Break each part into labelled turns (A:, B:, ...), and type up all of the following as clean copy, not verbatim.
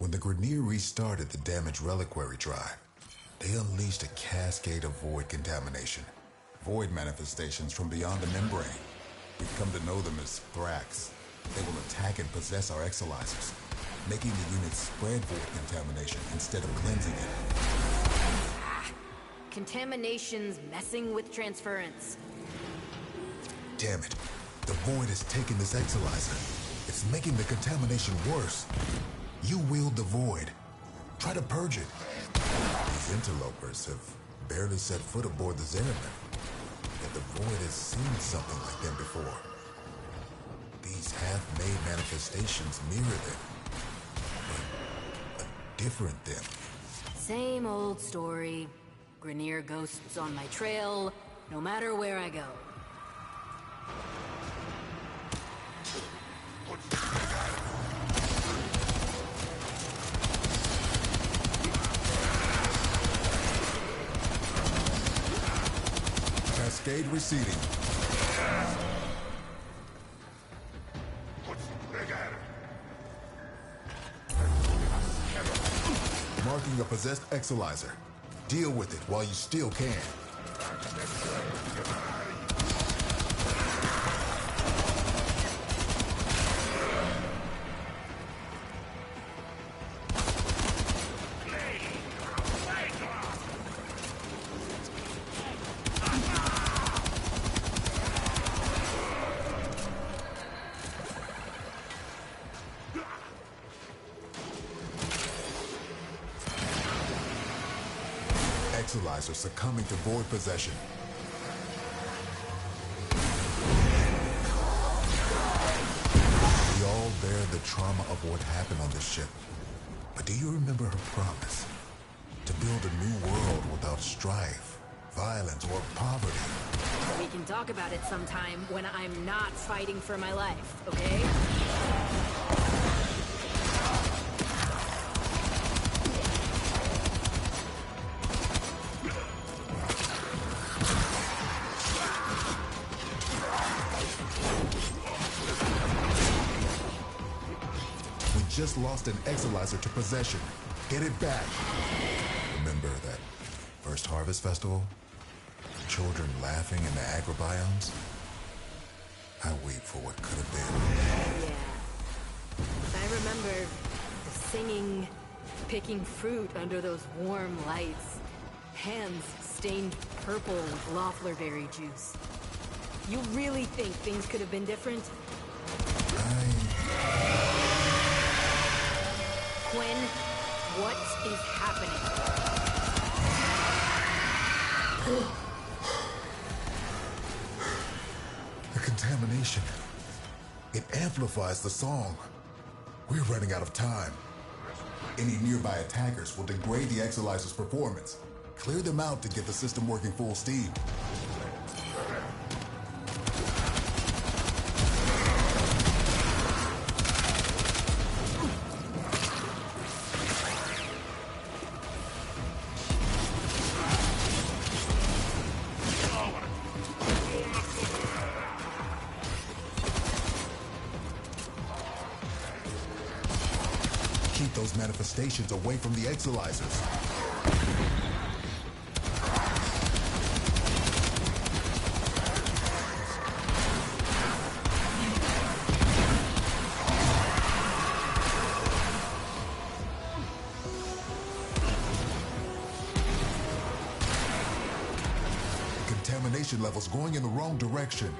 A: When the Grineer restarted the damaged reliquary drive, they unleashed a cascade of void contamination. Void manifestations from beyond the membrane. We've come to know them as Thrax. They will attack and possess our exolizers, making the unit spread void contamination instead of cleansing it.
B: Contamination's messing with transference.
A: Damn it. The void has taken this exolizer. It's making the contamination worse. You wield the void. Try to purge it. These interlopers have barely set foot aboard the Zarimana. Yet the void has seen something like them before. These half-made manifestations mirror them. But a different them.
B: Same old story. Grineer ghosts on my trail, no matter where I go.
A: Cascade receding. Marking a possessed exolizer. Deal with it while you still can. Exolizers succumbing to void possession. We all bear the trauma of what happened on this ship. But do you remember her promise? To build a new world without strife, violence, or poverty.
B: We can talk about it sometime when I'm not fighting for my life, okay?
A: Just lost an exolizer to possession. Get it back. Remember that first harvest festival? Children laughing in the agrobiomes? I weep for what could have been.
B: Yeah. I remember the singing, picking fruit under those warm lights. Hands stained purple with Loeffler berry juice. You really think things could have been different? Quinn, what is happening?
A: The contamination. It amplifies the song. We're running out of time. Any nearby attackers will degrade the exolizer's performance. Clear them out to get the system working full steam. Keep those manifestations away from the exolizers. Contamination levels going in the wrong direction.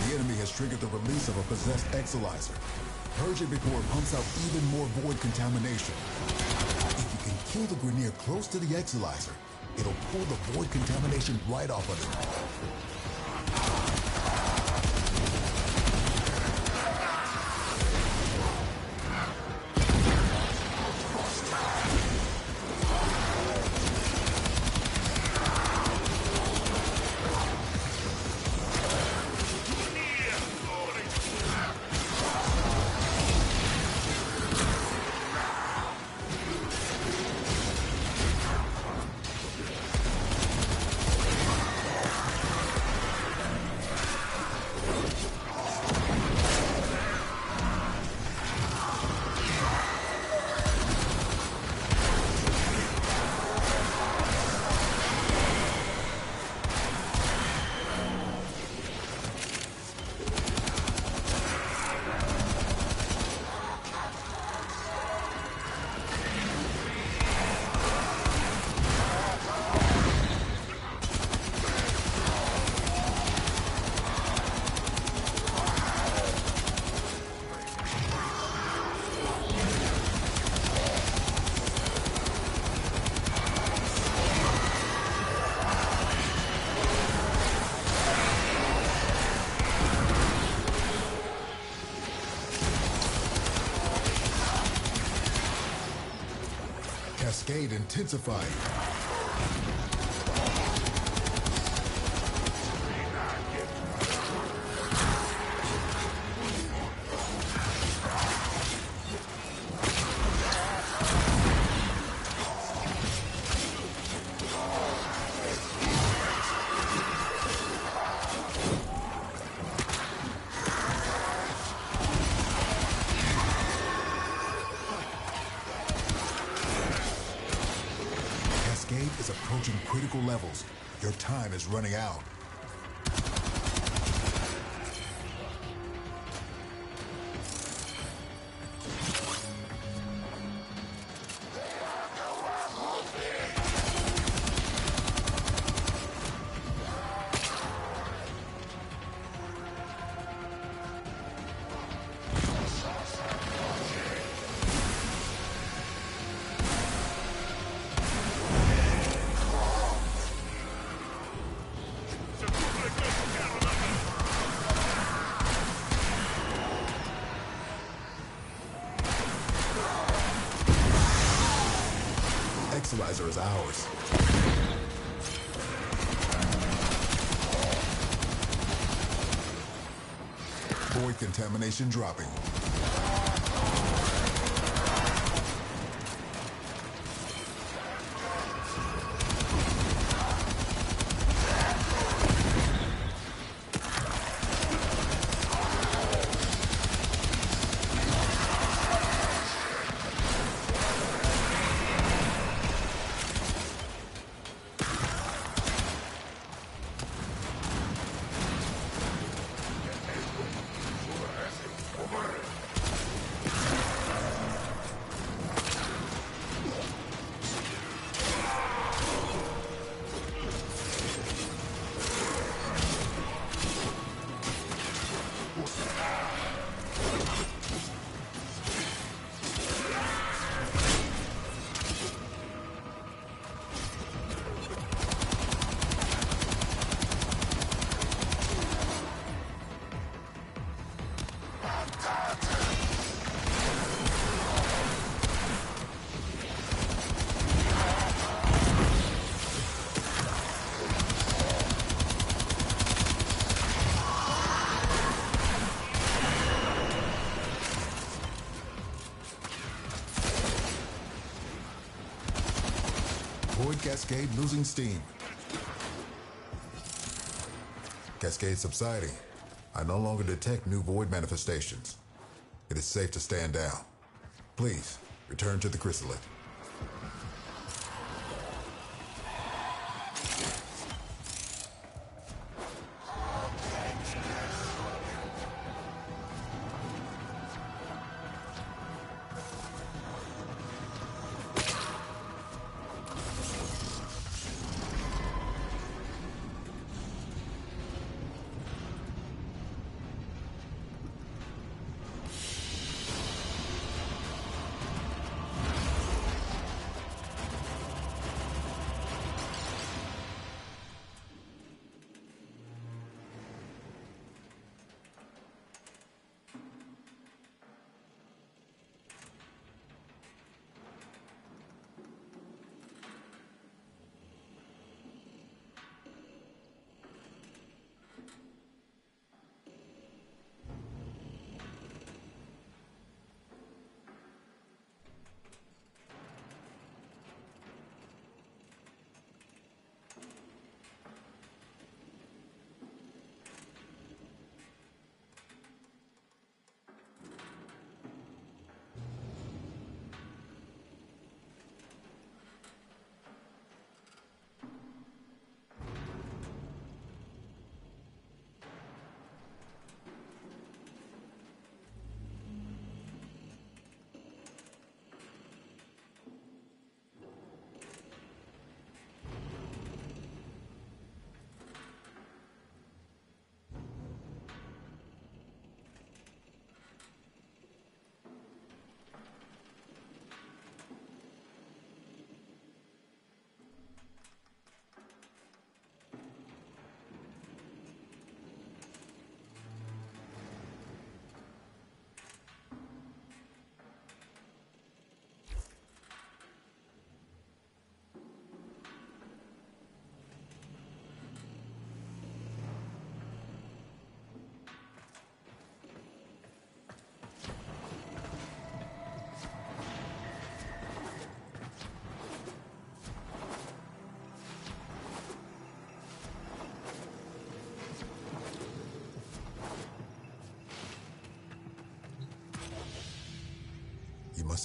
A: The enemy has triggered the release of a possessed exolizer. Purge it before it pumps out even more void contamination. If you can kill the Grineer close to the exolizer, it'll pull the void contamination right off of it. intensifying. Cascade is approaching critical levels. Your time is running out. Equalizer is ours. Void contamination dropping. Void Cascade losing steam. Cascade subsiding. I no longer detect new void manifestations. It is safe to stand down. Please, return to the chrysalid.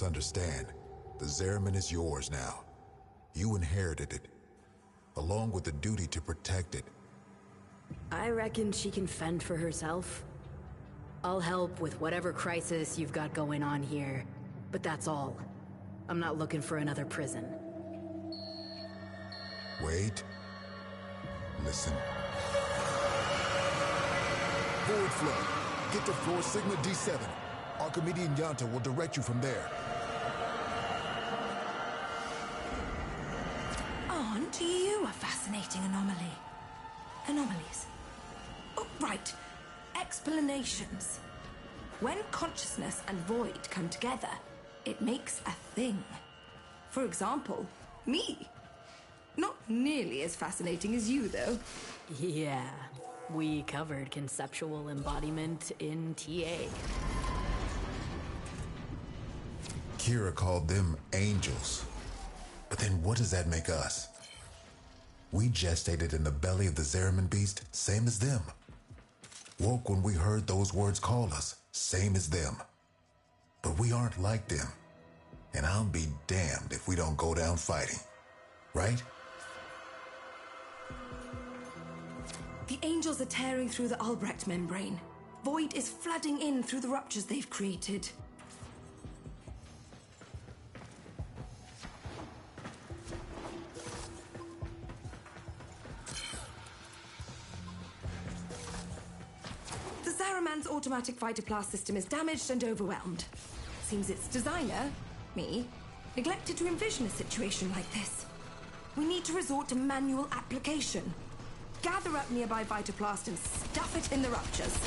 A: must understand, the Zariman is yours now. You inherited it, along with the duty to protect it.
B: I reckon she can fend for herself. I'll help with whatever crisis you've got going on here, but that's all. I'm not looking for another prison.
A: Wait. Listen. Void Flood. Get to floor Sigma D7. Archimedean Yanta will direct you from there.
C: Aren't you a fascinating anomaly? Anomalies. Oh, right. Explanations. When consciousness and void come together, it makes a thing. For example, me. Not nearly as fascinating as you, though.
B: Yeah, we covered conceptual embodiment in TA.
A: Kira called them angels. But then what does that make us? We gestated in the belly of the Zariman beast, same as them. Woke when we heard those words call us, same as them. But we aren't like them. And I'll be damned if we don't go down fighting. Right?
C: The angels are tearing through the Albrecht membrane. Void is flooding in through the ruptures they've created. The Zariman's automatic fighter blast system is damaged and overwhelmed. Seems its designer, me, neglected to envision a situation like this. We need to resort to manual application. Gather up nearby Vitoplast and stuff it in the ruptures.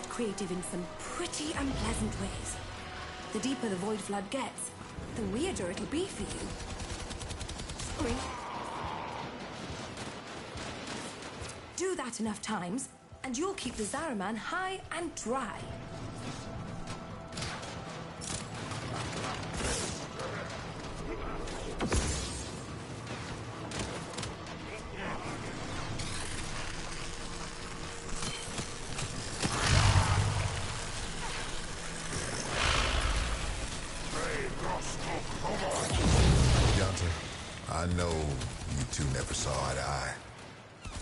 C: Creative in some pretty unpleasant ways. The deeper the void flood gets, the weirder it'll be for you. Sorry. Do that enough times, and you'll keep the Zariman high and dry.
A: I know you two never saw eye to eye,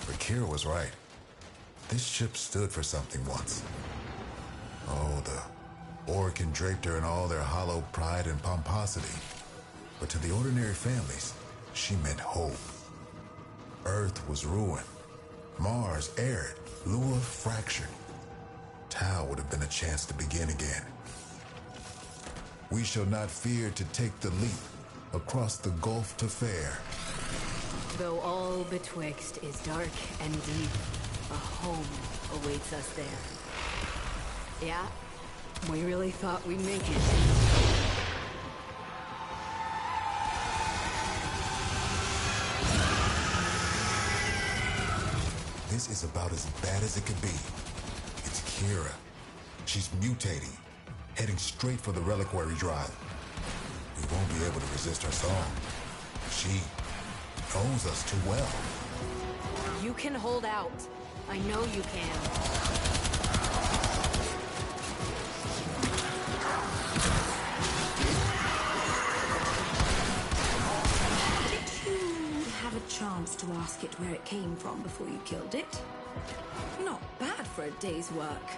A: but Kira was right. This ship stood for something once. Oh, the Orokin draped her in all their hollow pride and pomposity. But to the ordinary families, she meant hope. Earth was ruined. Mars arid. Lua fractured. Tau would have been a chance to begin again. We shall not fear to take the leap across the gulf to fair.
B: Though all betwixt is dark and deep, a home awaits us there. Yeah, we really thought we'd make it.
A: This is about as bad as it could be. It's Kira. She's mutating, heading straight for the reliquary drive. We won't be able to resist her song. She knows us too well.
B: You can hold out. I know you can.
C: Did you have a chance to ask it where it came from before you killed it. Not bad for a day's work.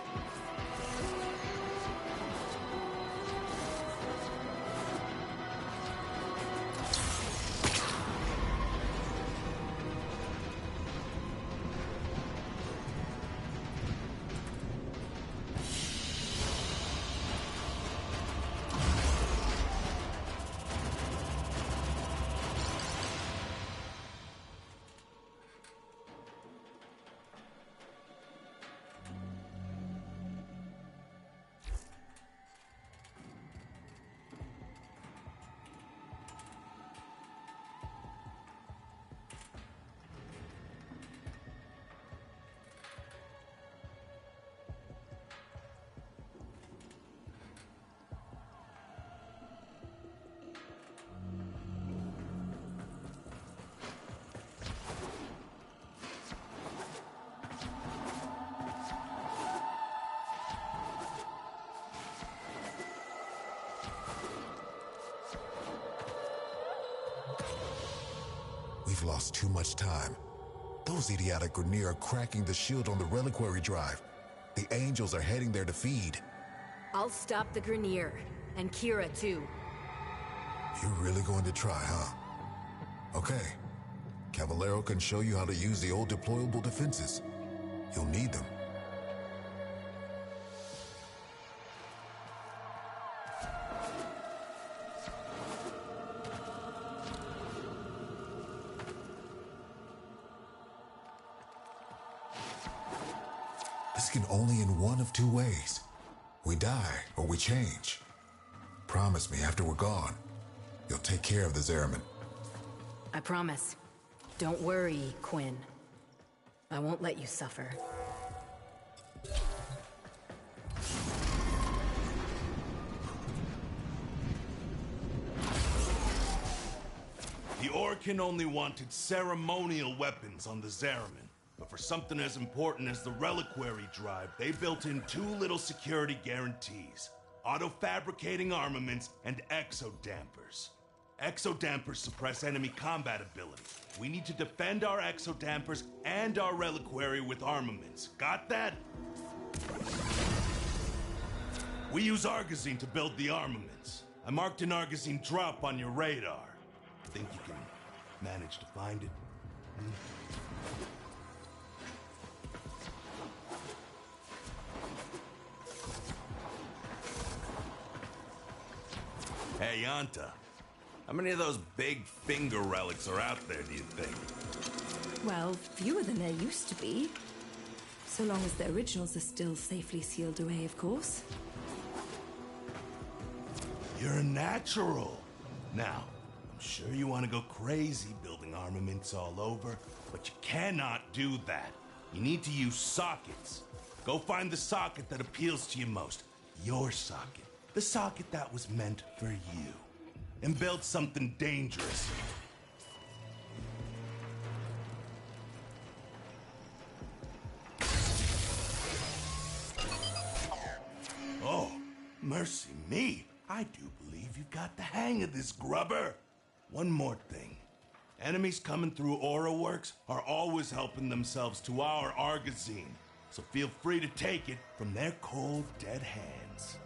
A: We've lost too much time. Those idiotic Grineer are cracking the shield on the reliquary drive. The angels are heading there to feed.
B: I'll stop the Grineer, and Kira too.
A: You're really going to try, huh? Okay. Caballero can show you how to use the old deployable defenses. You'll need them. This can only end one of two ways. We die, or we change. Promise me after we're gone, you'll take care of the Zariman.
B: I promise. Don't worry, Quinn. I won't let you suffer.
D: The Orkin only wanted ceremonial weapons on the Zariman. But for something as important as the reliquary drive, they built in two little security guarantees. Auto-fabricating armaments and exodampers. Exodampers suppress enemy combat ability. We need to defend our exodampers and our reliquary with armaments. Got that? We use Argazine to build the armaments. I marked an Argazine drop on your radar. Think you can manage to find it? Hey, Yanta. How many of those big finger relics are out there, do you think?
C: Well, fewer than there used to be. So long as the originals are still safely sealed away, of course.
D: You're a natural. Now, I'm sure you want to go crazy building armaments all over, but you cannot do that. You need to use sockets. Go find the socket that appeals to you most. Your socket. The socket that was meant for you. And build something dangerous. Oh, mercy me. I do believe you've got the hang of this, grubber. One more thing. Enemies coming through Aura Works are always helping themselves to our Argazine. So feel free to take it from their cold, dead hands.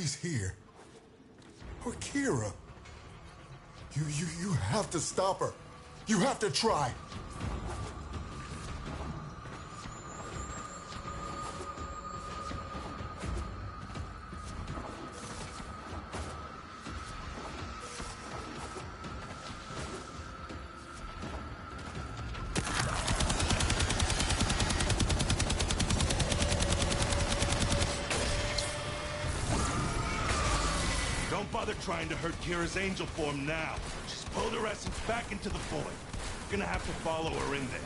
A: She's here. Or Kira. You have to stop her. You have to try.
D: Don't bother trying to hurt Kira's angel form now. Just pull her essence back into the void. You're gonna have to follow her in there.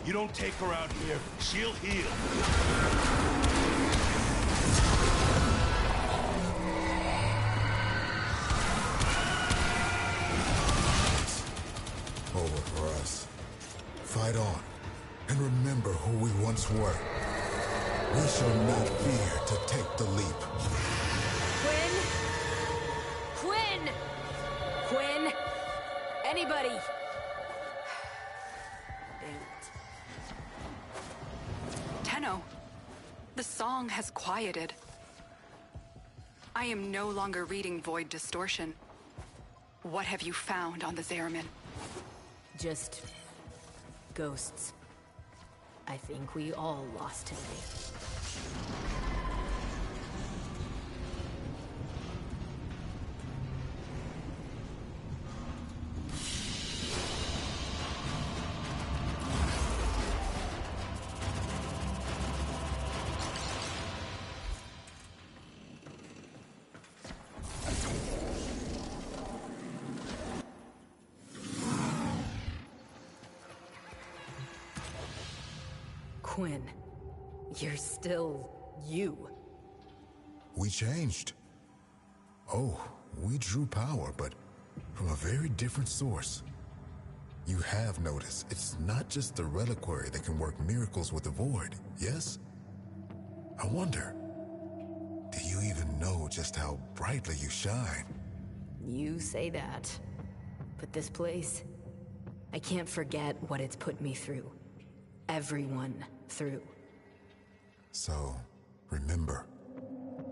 D: You don't take her out here, she'll heal.
A: Over for us. Fight on. And remember who we once were. We shall not fear to take the leap.
B: Quinn? Quinn! Quinn? Anybody?
E: The song has quieted. I am no longer reading Void Distortion. What have you found on the Zariman?
B: Just ghosts. I think we all lost today. Quinn, you're still you.
A: We changed. Oh, we drew power, but from a very different source. You have noticed, it's not just the reliquary that can work miracles with the void, yes? I wonder, do you even know just how brightly you shine?
B: You say that. But this place, I can't forget what it's put me through. Everyone through.
A: So, remember.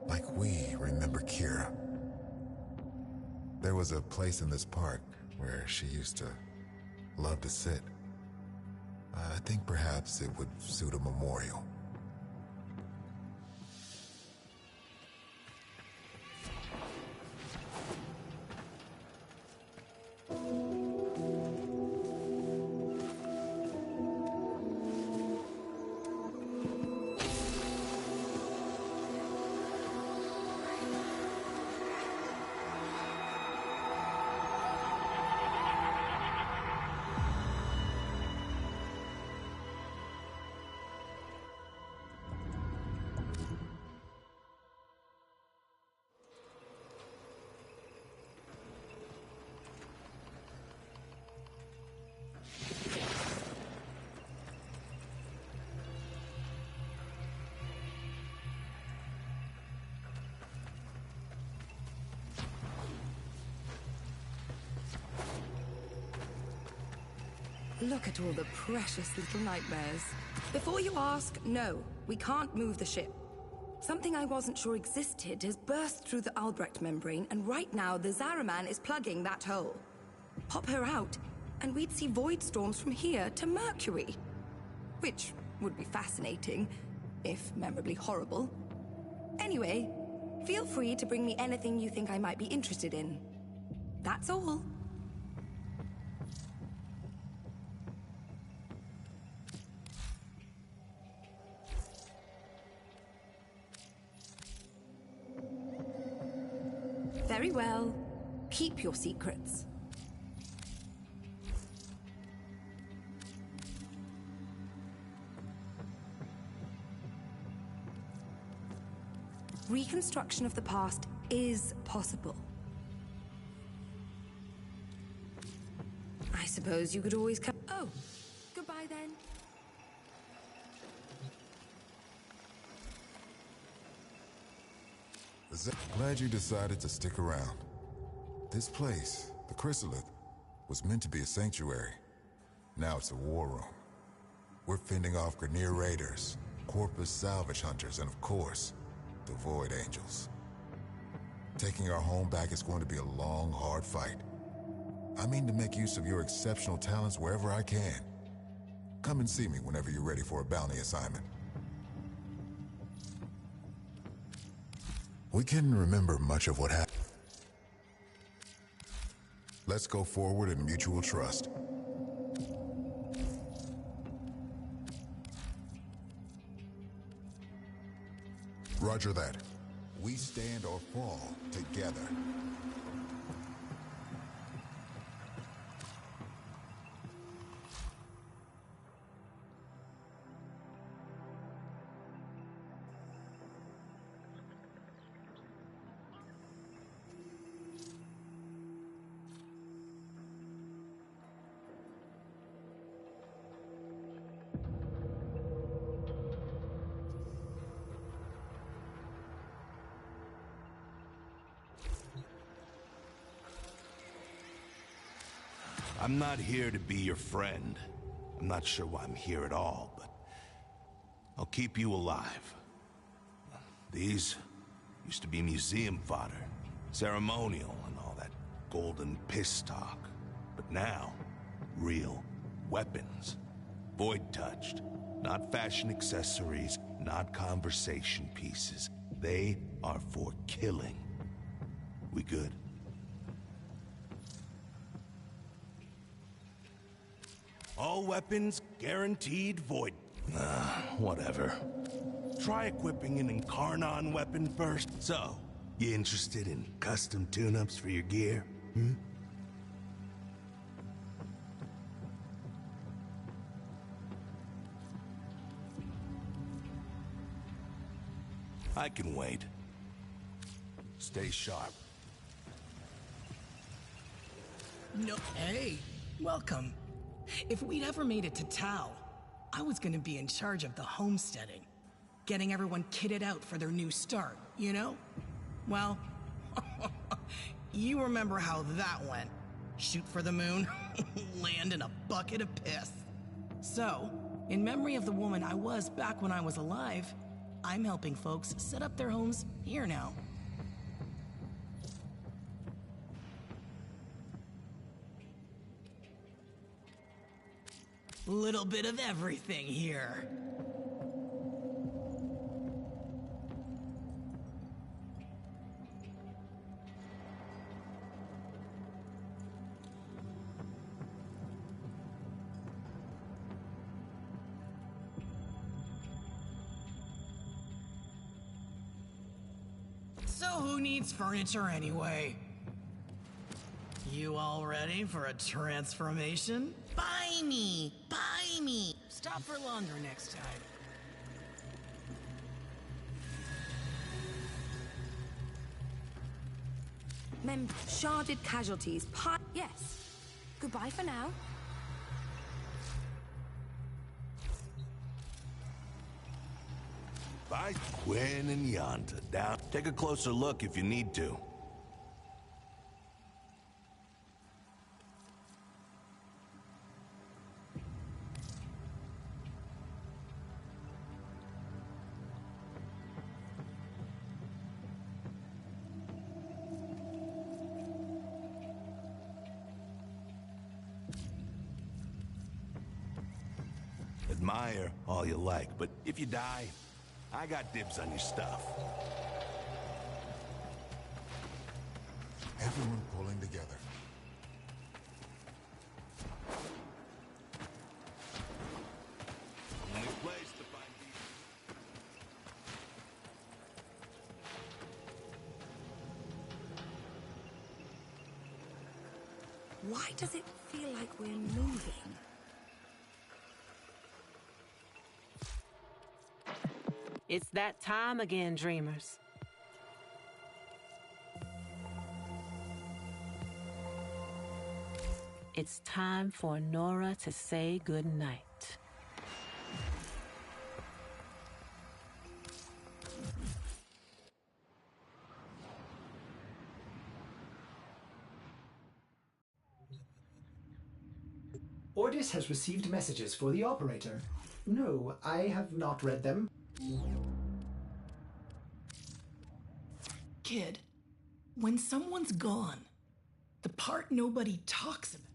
A: Like we remember Kira. There was a place in this park where she used to love to sit. I think perhaps it would suit a memorial.
C: Look at all the precious little nightmares. Before you ask, no, we can't move the ship. Something I wasn't sure existed has burst through the Albrecht membrane, and right now the Zariman is plugging that hole. Pop her out, and we'd see void storms from here to Mercury. Which would be fascinating, if memorably horrible. Anyway, feel free to bring me anything you think I might be interested in. That's all. Very well. Keep your secrets. Reconstruction of the past is possible. I suppose you could always come. Oh, goodbye then.
A: Glad you decided to stick around. This place, the Chrysalith, was meant to be a sanctuary. Now it's a war room. We're fending off Grineer raiders, Corpus salvage hunters, and of course, the Void Angels. Taking our home back is going to be a long, hard fight. I mean to make use of your exceptional talents wherever I can. Come and see me whenever you're ready for a bounty assignment. We can remember much of what happened. Let's go forward in mutual trust. Roger that. We stand or fall together.
D: I'm not here to be your friend. I'm not sure why I'm here at all, but I'll keep you alive. These used to be museum fodder, ceremonial and all that golden piss talk. But now, real weapons. Void touched. Not fashion accessories, not conversation pieces. They are for killing. We good? All weapons guaranteed void. Whatever. Try equipping an Incarnon weapon first. So, you interested in custom tune-ups for your gear? I can wait. Stay sharp.
F: No, hey, welcome. If we'd ever made it to Tau, I was gonna be in charge of the homesteading. Getting everyone kitted out for their new start, you know? Well, you remember how that went. Shoot for the moon, land in a bucket of piss. So, in memory of the woman I was back when I was alive, I'm helping folks set up their homes here now. Little bit of everything here. So who needs furniture anyway? You all ready for a transformation? Buy me! Buy me! Stop for longer next time.
C: Sharded casualties. Yes. Goodbye for now.
D: Bye, Quinn and Yonta. Down. Take a closer look if you need to. Admire all you like, but if you die, I got dibs on your stuff.
A: Everyone pulling together.
D: Only place to find people.
C: Why does it feel like we're moving?
G: It's that time again, dreamers. It's time for Nora to say goodnight.
H: Ordis has received messages for the operator. No, I have not read them.
F: Kid, when someone's gone, the part nobody talks about.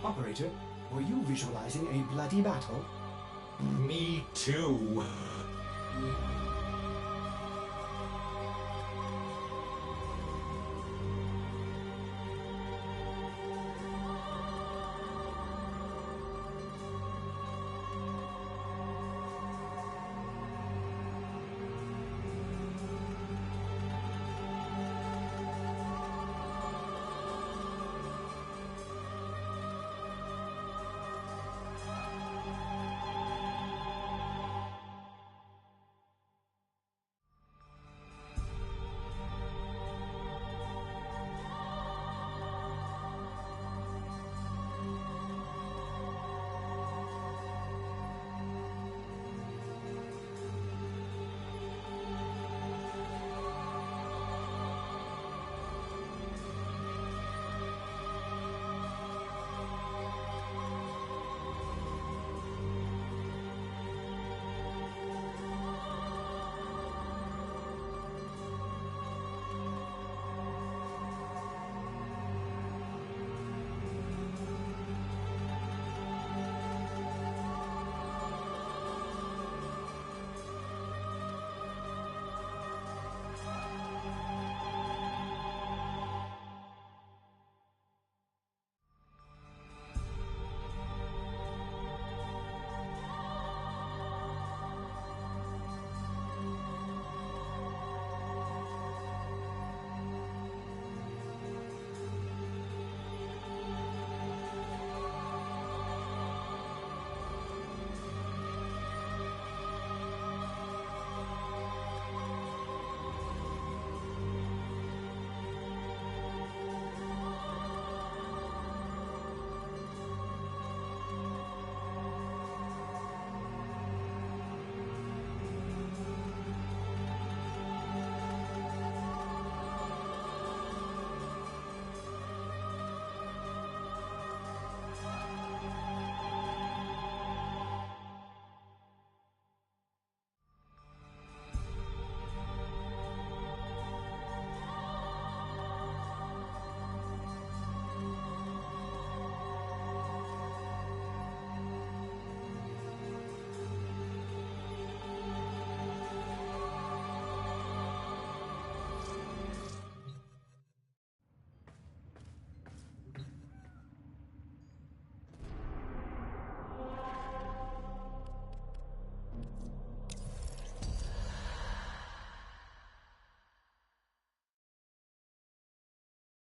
H: Operator, were you visualizing a bloody battle?
I: Me too.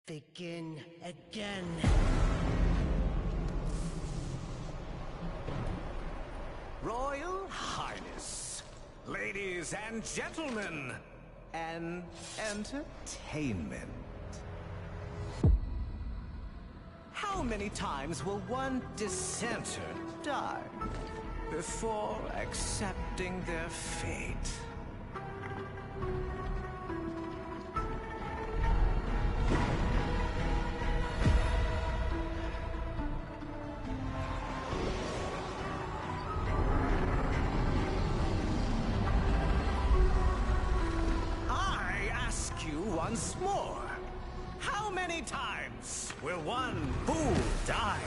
J: Begin again.
K: Royal Highness, ladies and gentlemen, and entertainment. How many times will one dissenter die before accepting their fate? Once more, how many times will one fool die?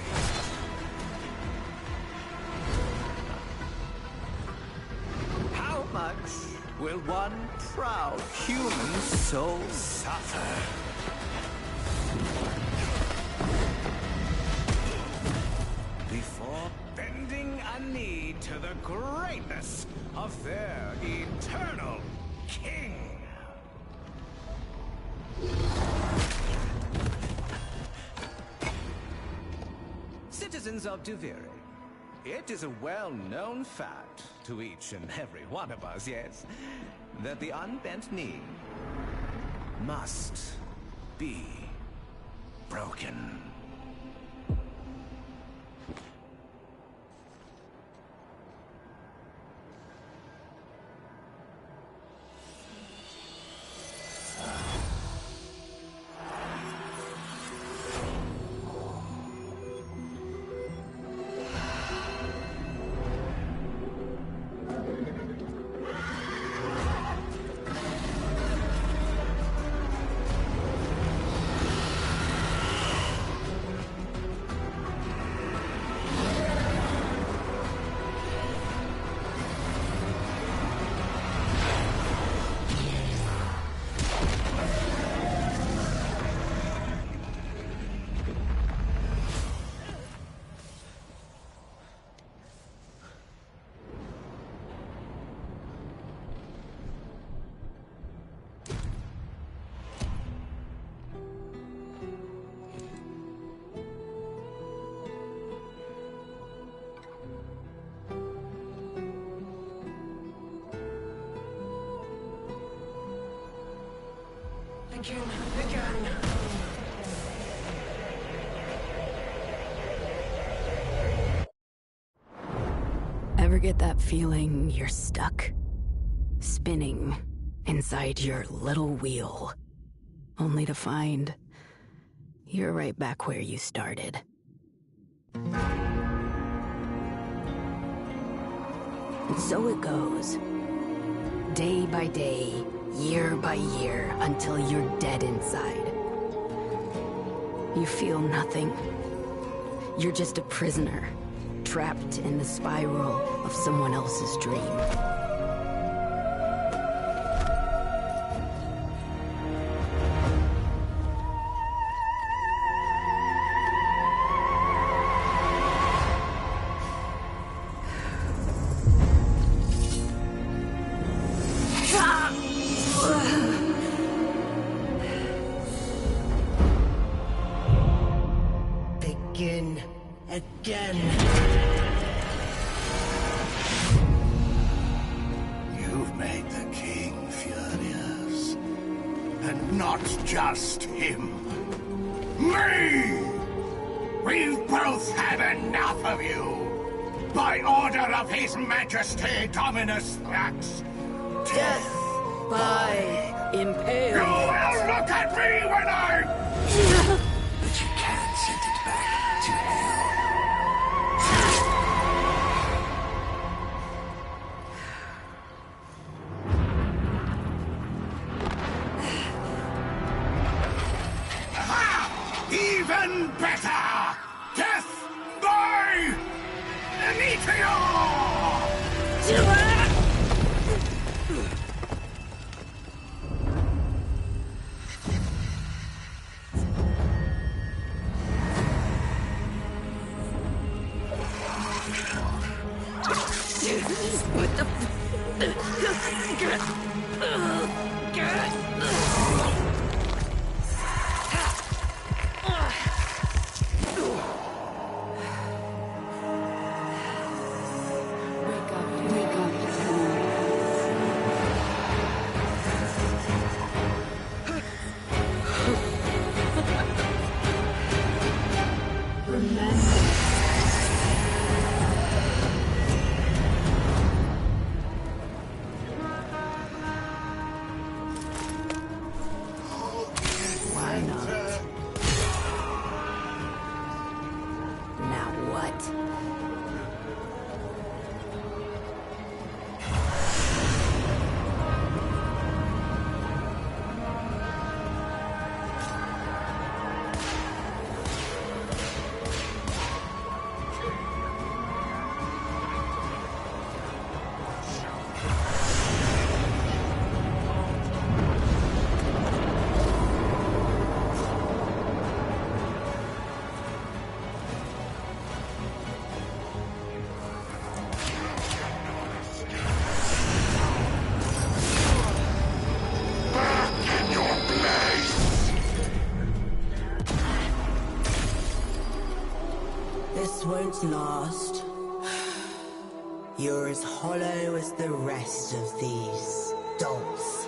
K: How much will one proud human soul suffer? Before bending a knee to the greatness of their eternal king. Citizens of Duviri, it is a well-known fact to each and every one of us, yes, that the unbent knee must be broken.
J: Begin.
B: Ever get that feeling you're stuck? Spinning inside your little wheel, only to find you're right back where you started. And so it goes. Day by day, year by year, until you're dead inside. You feel nothing. You're just a prisoner, trapped in the spiral of someone else's dream.
J: Begin again.
L: You've made the king furious. And not just him. Me! We've both had enough of you! By order of His Majesty Dominus Thrax,
B: Death by impale.
L: You will look at me when I...
A: But you can't send it back to hell.
L: Even better! Death by meteor!
B: What the...
J: This won't last. You're as hollow as the rest of these dolls.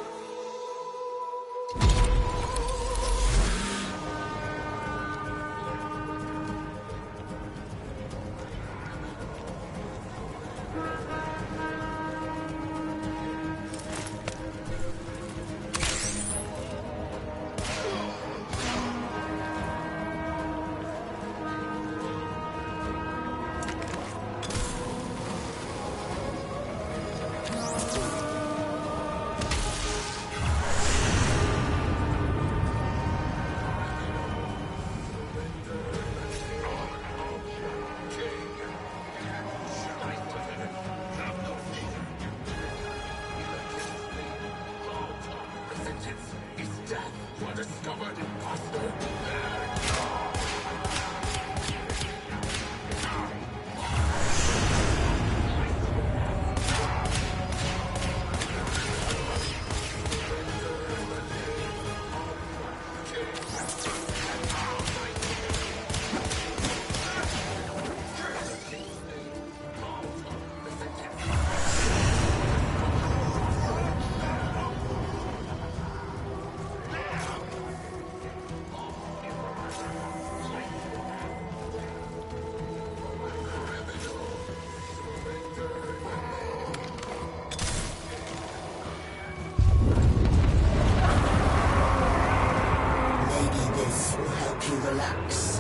J: Relax.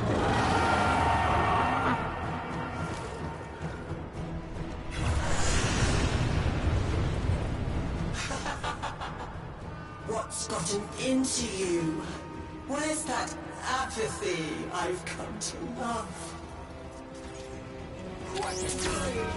J: What's gotten into you? Where's that apathy I've come to love? What are you doing?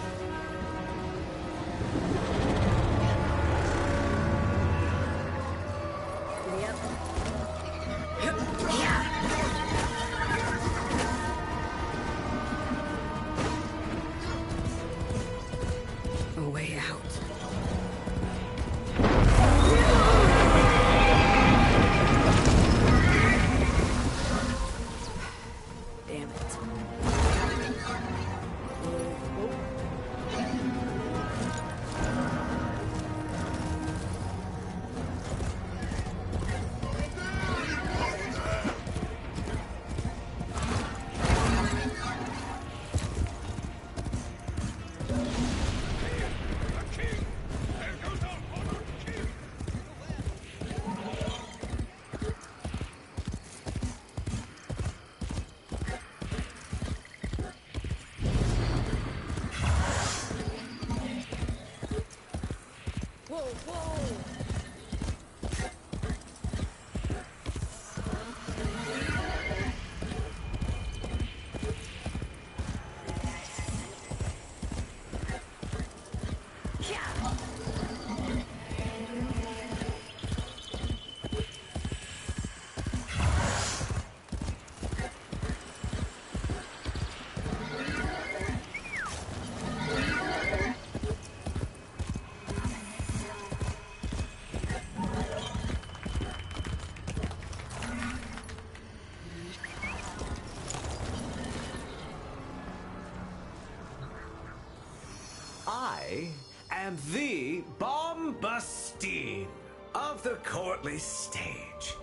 K: I am the Bombastine of the courtly stage.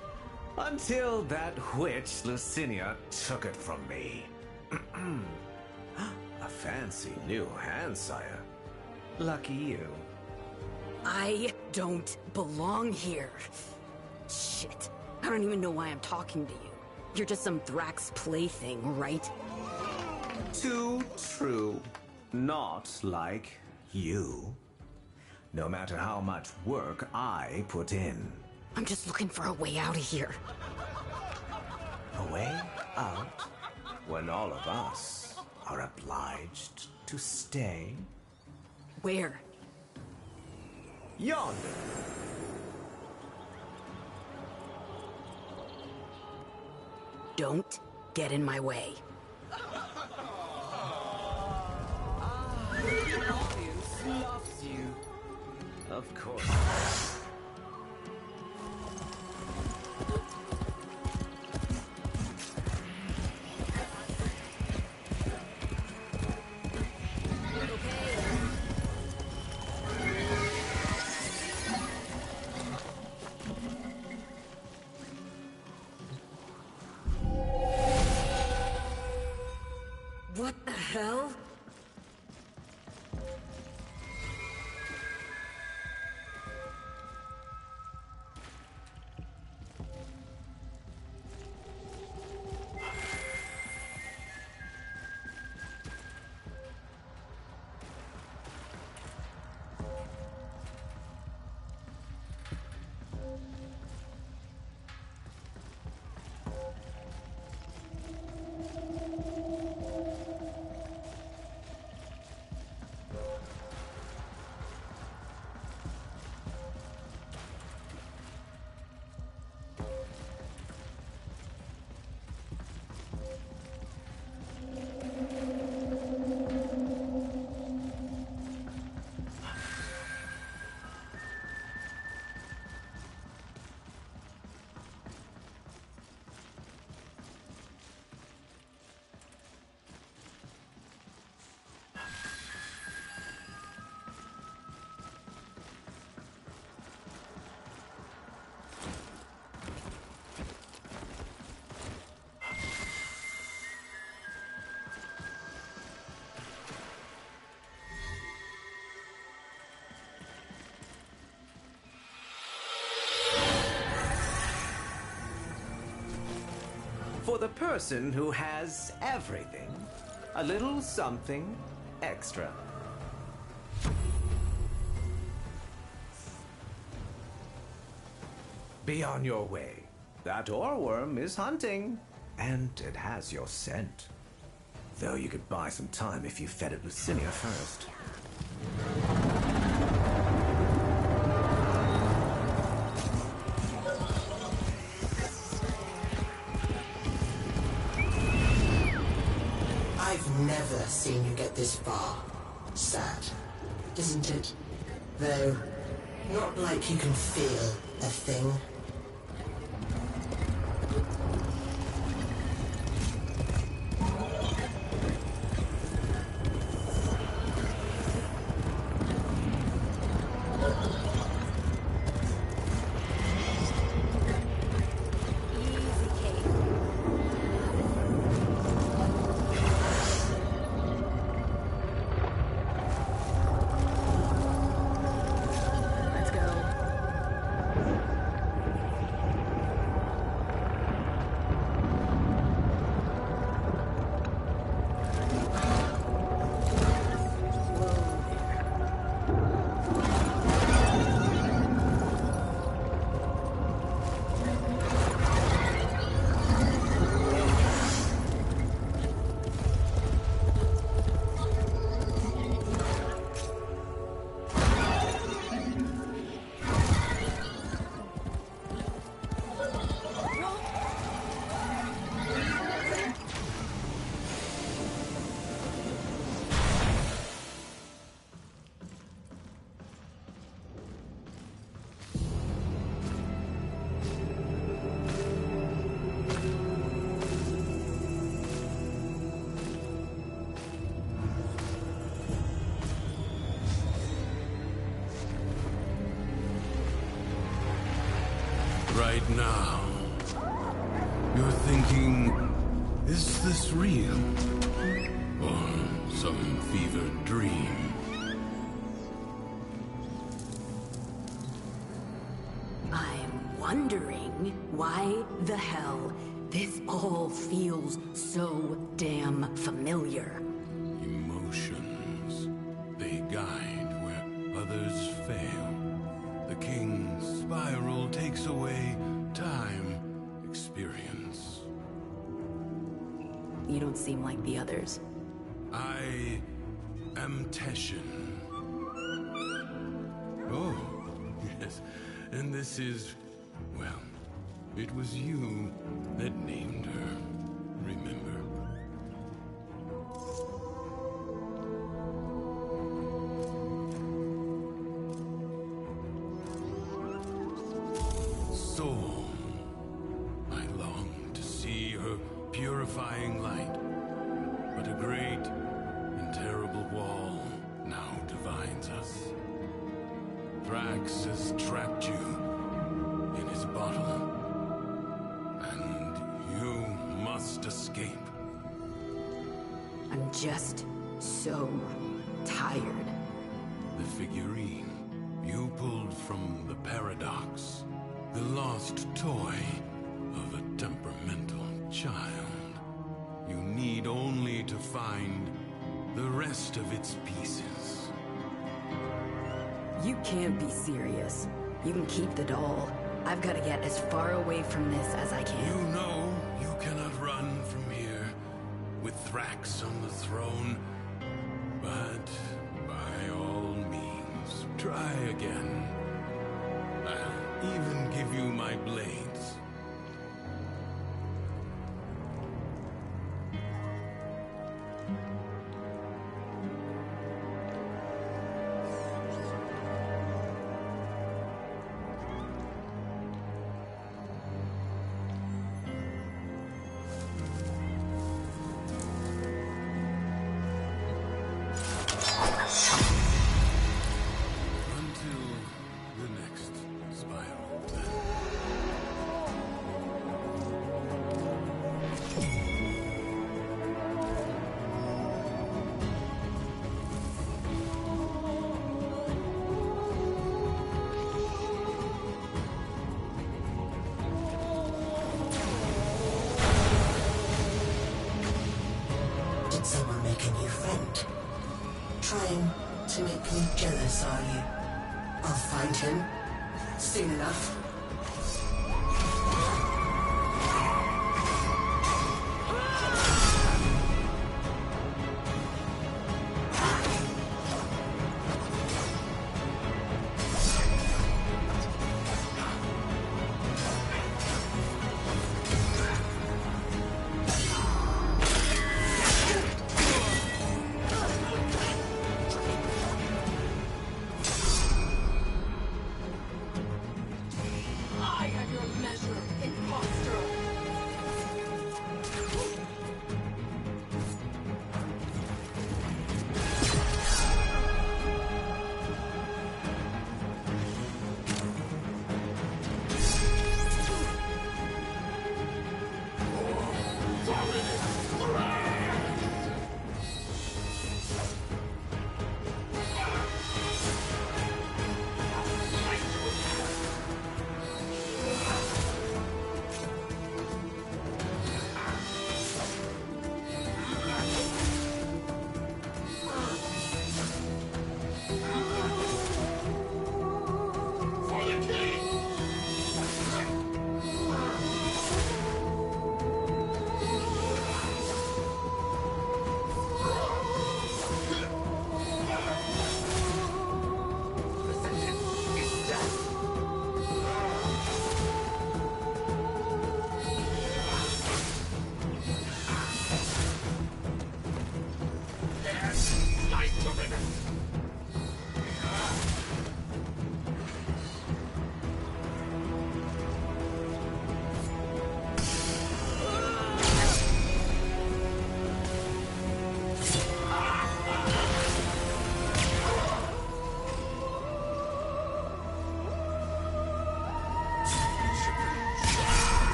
K: Until that witch Lucinia took it from me. A fancy new hand, sire. Lucky you.
B: I don't belong here. Shit. I don't even know why I'm talking to you. You're just some Thrax plaything, right?
K: Too true. Not like you. No matter how much work I put in.
B: I'm just looking for a way out of here.
K: A way out? When all of us are obliged to stay?
B: Where?
K: Yonder.
B: Don't get in my way.
K: The audience loves you. Of course.
B: hell?
K: For the person who has everything, a little something extra. Be on your way. That oreworm is hunting, and it has your scent. Though you could buy some time if you fed it Lucinia first.
J: I've never seen you get this far. Sad, isn't it? Though, not like you can feel a thing.
M: Right now, you're thinking, is this real? Or some fevered dream?
B: I'm wondering why the hell this all feels so damn familiar.
M: Emotions, they guide where others fail. The king's spiral takes away time, experience.
B: You don't seem like the others.
M: I am Teshin. Oh, yes. And this is, well, it was you that named her, remember? Soul, I long to see her purifying light, but a great and terrible wall now divides us. Thrax has trapped you in his bottle, and you must escape.
B: I'm just so tired.
M: The figurine you pulled from the paradox. The lost toy of a temperamental child. You need only to find the rest of its pieces.
B: You can't be serious. You can keep the doll. I've got to get as far away from this as I can.
M: You know you cannot run from here with Thrax on the throne, but by all means, try again. I'll even give you my blades.
J: Someone make a new friend. Trying to make me jealous, are you? I'll find him soon enough.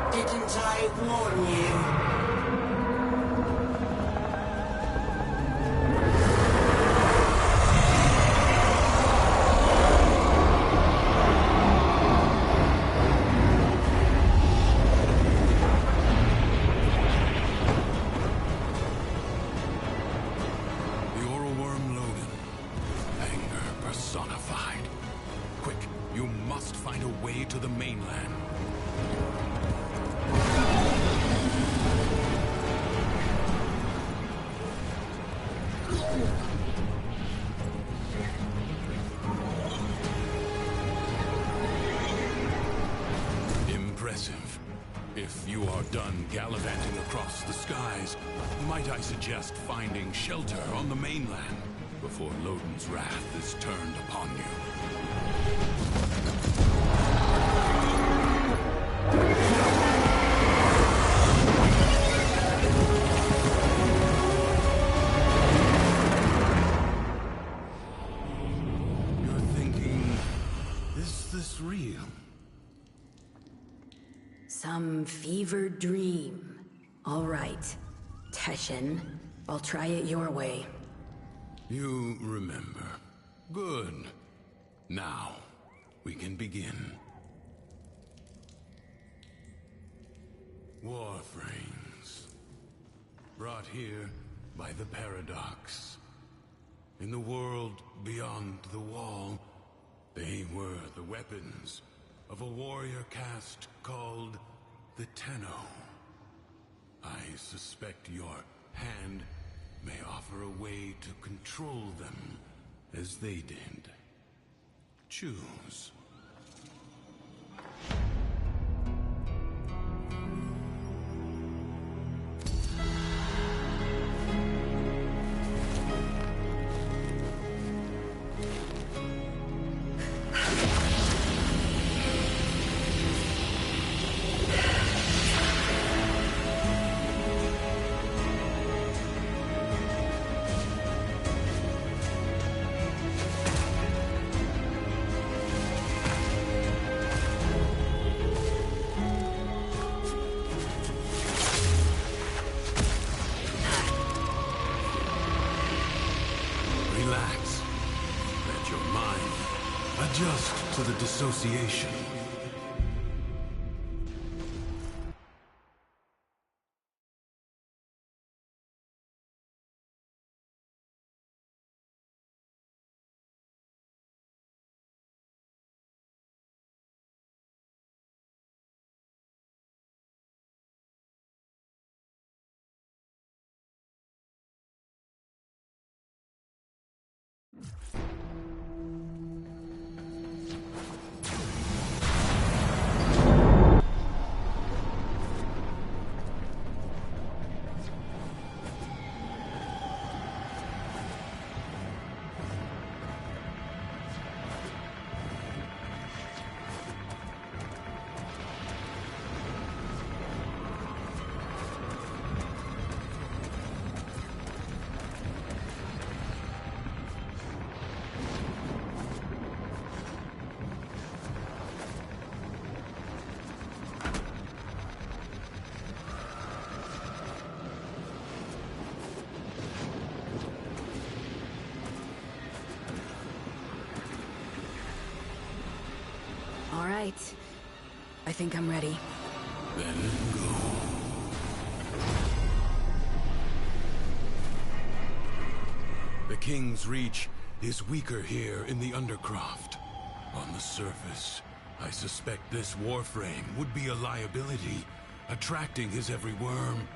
J: Didn't I warn you?
M: Impressive. If you are done gallivanting across the skies, might I suggest finding shelter on the mainland before Lodin's wrath is turned upon you? You're thinking, is this real?
B: Some fevered dream. All right, Teshin, I'll try it your way.
M: You remember. Good. Now, we can begin. Warframes. Brought here by the Paradox. In the world beyond the wall, they were the weapons of a warrior caste called the Tenno. I suspect your hand may offer a way to control them as they did. Choose. Relax. Let your mind adjust to the dissociation.
B: All right. I think I'm ready.
M: Then go. The King's Reach is weaker here in the Undercroft. On the surface, I suspect this Warframe would be a liability, attracting his every worm.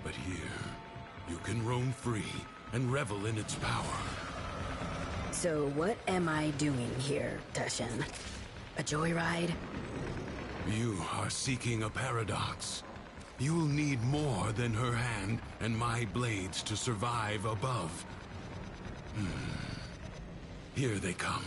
M: But here, you can roam free and revel in its power.
B: So what am I doing here, Teshin? A joyride?
M: You are seeking a paradox. You'll need more than her hand and my blades to survive above. Here they come.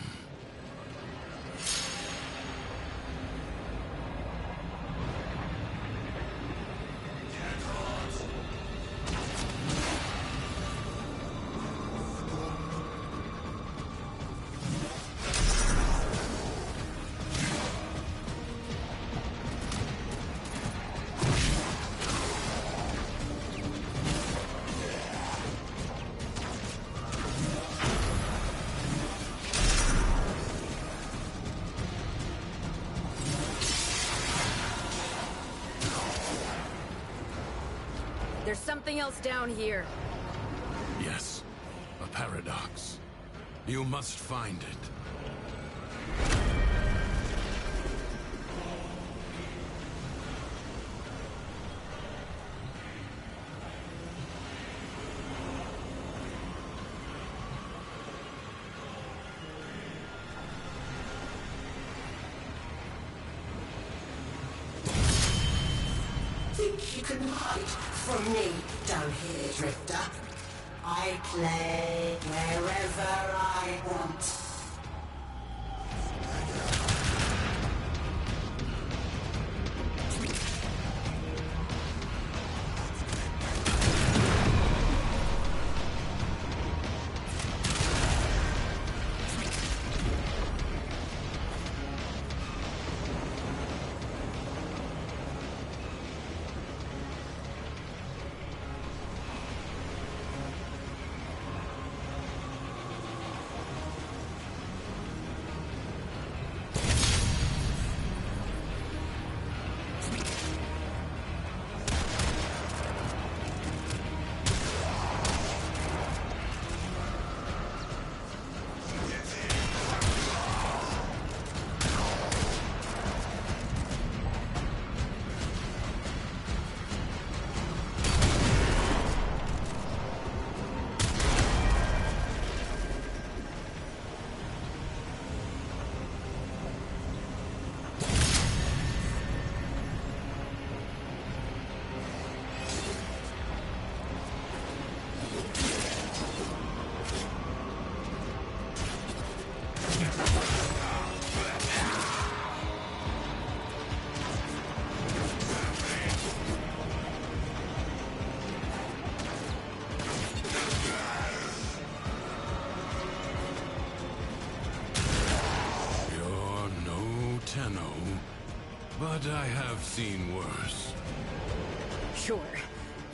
B: There's something else down here.
M: Yes, a paradox. You must find it.
J: from me down here, Drifter. I play wherever I want.
M: But I have seen worse.
B: Sure.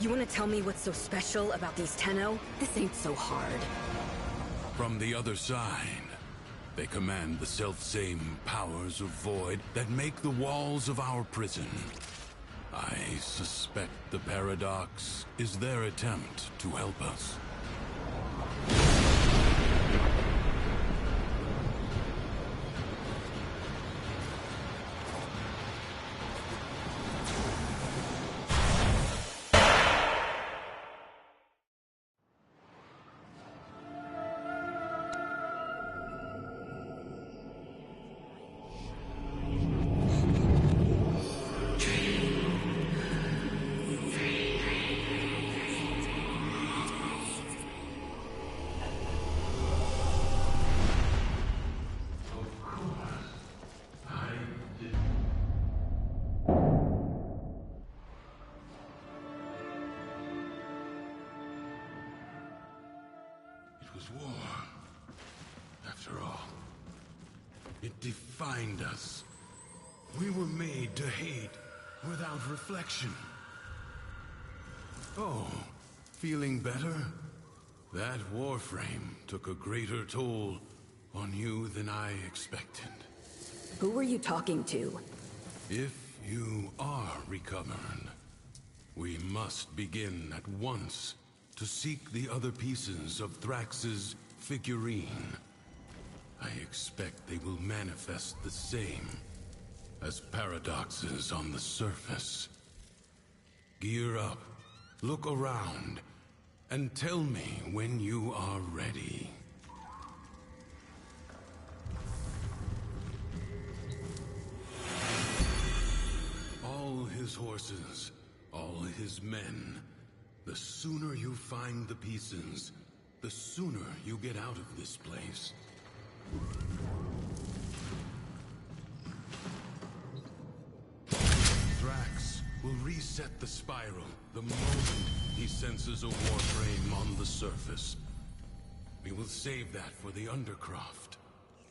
B: You want to tell me what's so special about these Tenno? This ain't so hard.
M: From the other side, they command the self-same powers of void that make the walls of our prison. I suspect the paradox is their attempt to help us. War, after all. It defined us. We were made to hate without reflection. Oh, feeling better? That Warframe took a greater toll on you than I expected.
B: Who were you talking to?
M: If you are recovered, we must begin at once to seek the other pieces of Thrax's figurine. I expect they will manifest the same as paradoxes on the surface. Gear up, look around, and tell me when you are ready. All his horses, all his men. The sooner you find the pieces, the sooner you get out of this place. Thrax will reset the spiral the moment he senses a Warframe on the surface. We will save that for the Undercroft.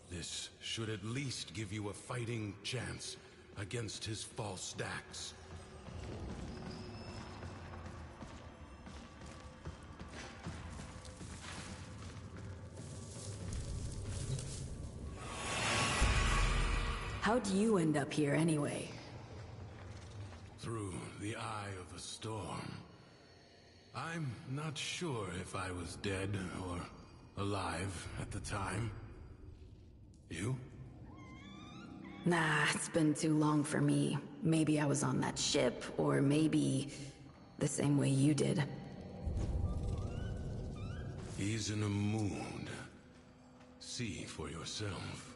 M: This should at least give you a fighting chance against his false stacks.
B: How'd you end up here anyway?
M: Through the eye of a storm. I'm not sure if I was dead or alive at the time. You?
B: Nah, it's been too long for me. Maybe I was on that ship, or maybe the same way you did.
M: He's in a mood. See for yourself.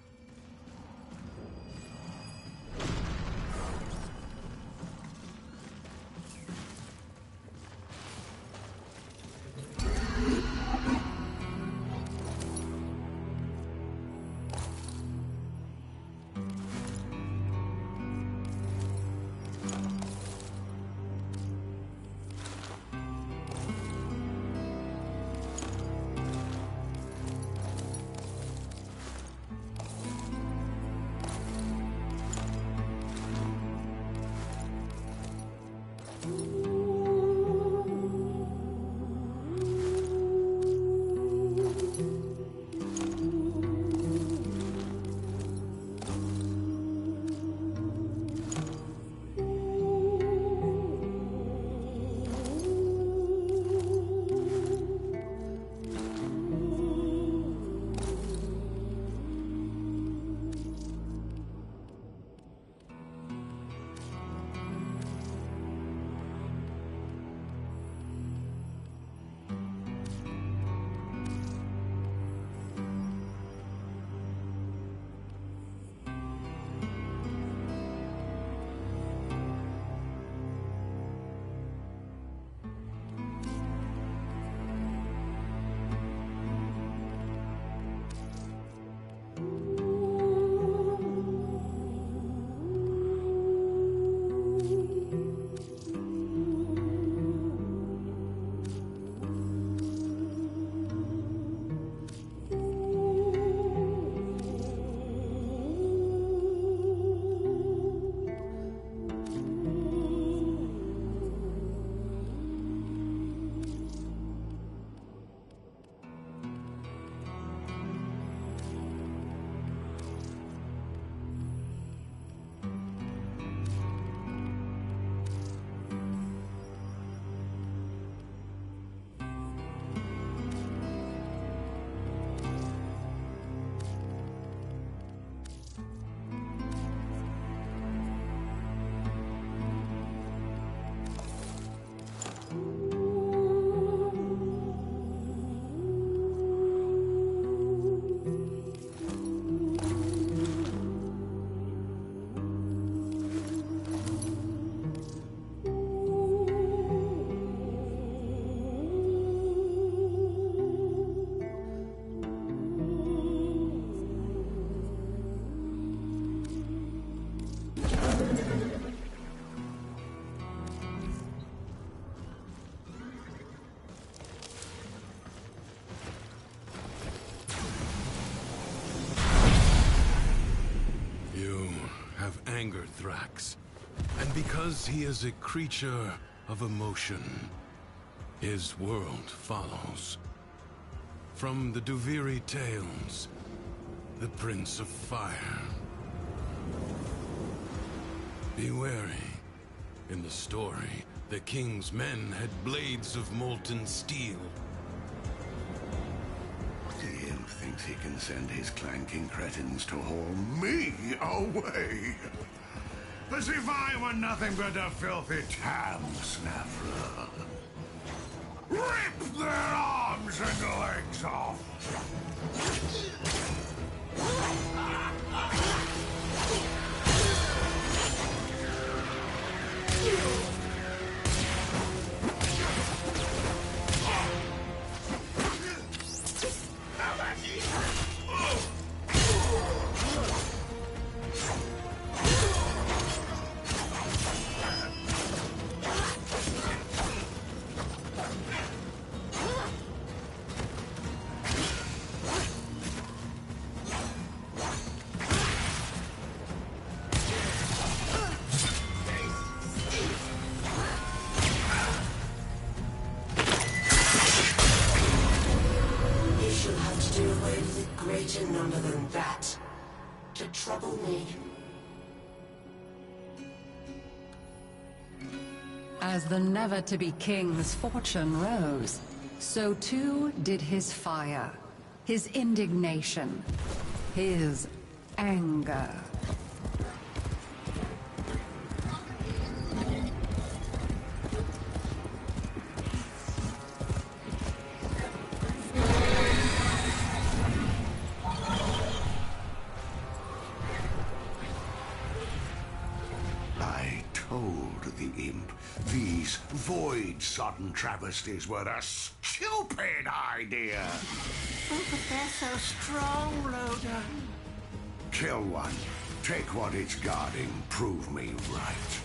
M: Thrax. And because he is a creature of emotion, his world follows. From the Duviri tales, the Prince of Fire. Be wary. In the story, the king's men had blades of molten steel.
L: The imp thinks he can send his clanking cretins to haul me away. As if I were nothing but a filthy tam snapper. Rip their arms and legs off!
J: Number than that to trouble me.
N: As the never-to-be king's fortune rose, so too did his fire, his indignation, his anger.
L: These void-sodden travesties were a stupid idea.
J: Oh, but they're so strong, Rhoda.
L: Kill one. Take what it's guarding. Prove me right.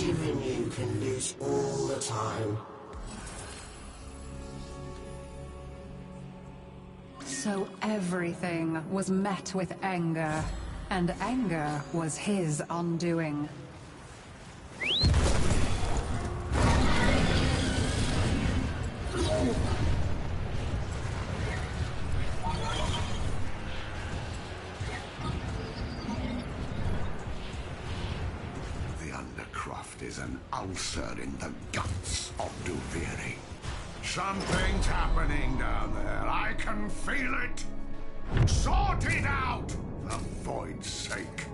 J: Even you can lose all the time.
N: So everything was met with anger, and anger was his undoing.
L: Is an ulcer in the guts of Duviri. Something's happening down there. I can feel it. Sort it out, for Void's sake.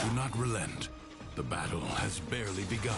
M: Do not relent. The battle has barely begun.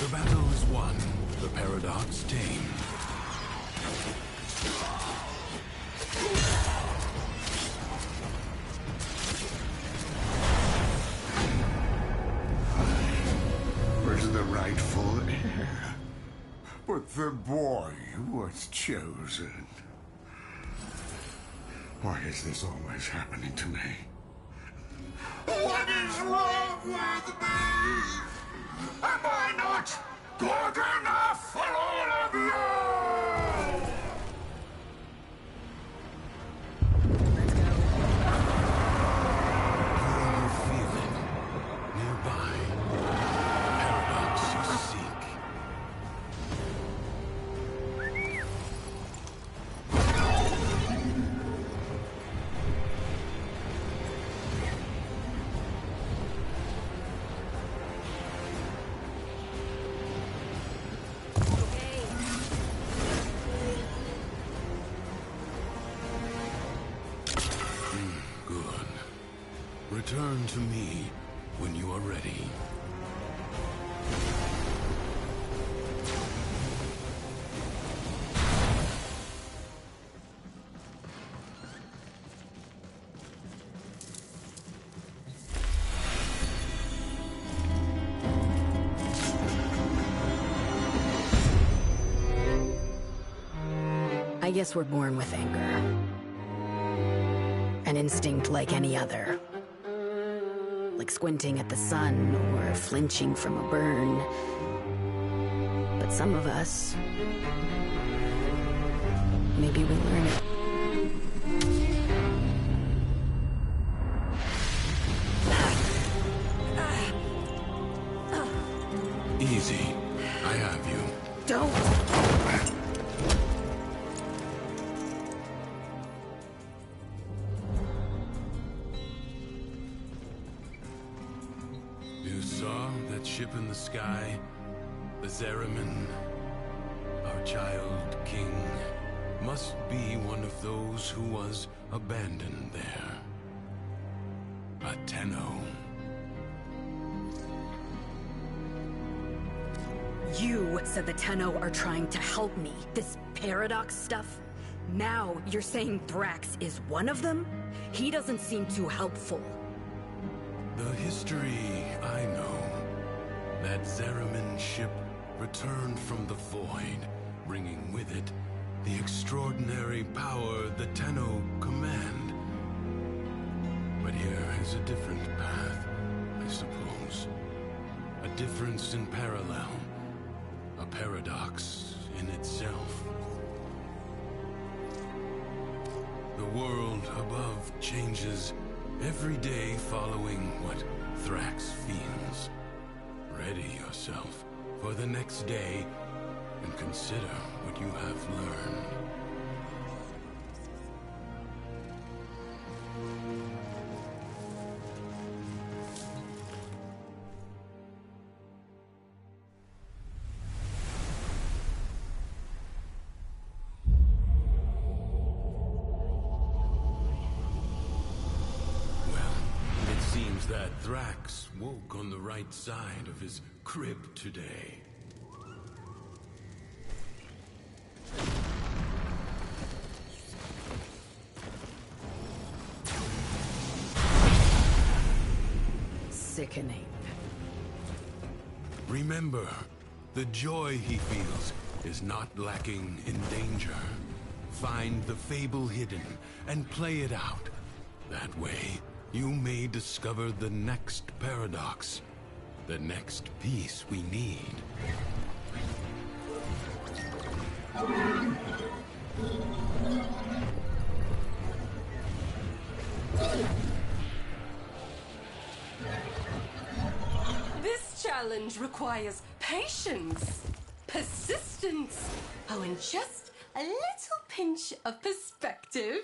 M: The battle is won, the paradox tamed.
L: Was the rightful heir, but the boy was chosen. Why is this always happening to me? What is wrong with me? Am I not good enough for all of you?
M: You feel it. Nearby. Paradox you seek. Good. Return to me when you are ready.
B: I guess we're born with anger. An instinct like any other. Like squinting at the sun or flinching from a burn. But some of us... maybe we learn it.
M: Easy. I have you.
B: Don't!
M: You saw that ship in the sky? The Zariman? Our child king must be one of those who was abandoned there. A Tenno.
B: You said the Tenno are trying to help me. This paradox stuff? Now you're saying Thrax is one of them? He doesn't seem too helpful.
M: The history I know. That Zariman ship returned from the void, bringing with it the extraordinary power the Tenno command. But here is a different path, I suppose. A difference in parallel. A paradox in itself. The world above changes every day following what Thrax feels. Ready yourself for the next day and consider what you have learned. That Thrax woke on the right side of his crib today.
B: Sickening.
M: Remember, the joy he feels is not lacking in danger. Find the fable hidden and play it out. That way, you may discover the next paradox, the next piece we need.
O: challenge requires patience, persistence, oh, and just a little pinch of perspective.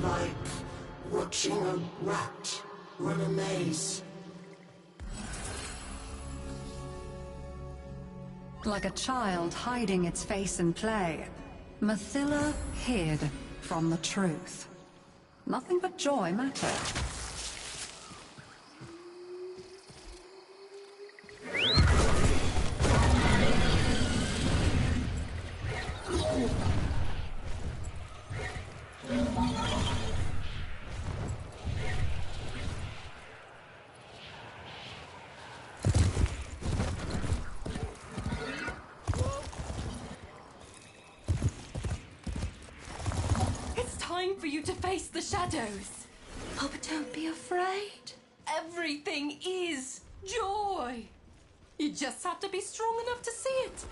J: Like watching a rat run a maze.
N: Like a child hiding its face in play, Mathila hid from the truth. Nothing but joy mattered.
O: For you to face the shadows. Oh, but don't be afraid. Everything is joy. You just have to be strong enough to see it.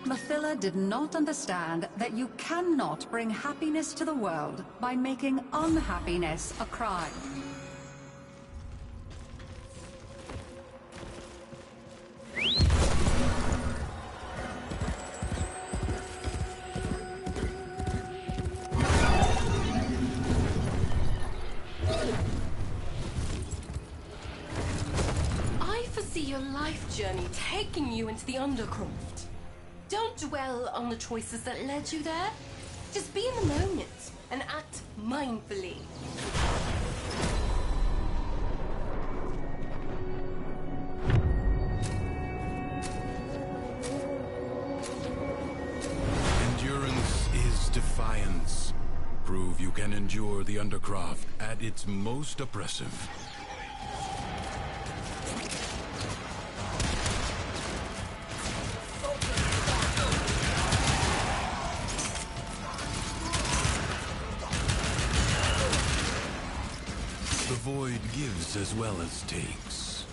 N: Mathila did not understand that you cannot bring happiness to the world by making unhappiness a crime.
O: I foresee your life journey taking you into the Undercroft. Don't dwell on the choices that led you there. Just be in the moment and act mindfully.
M: Endurance is defiance. Prove you can endure the Undercroft at its most oppressive. The void gives as well as takes.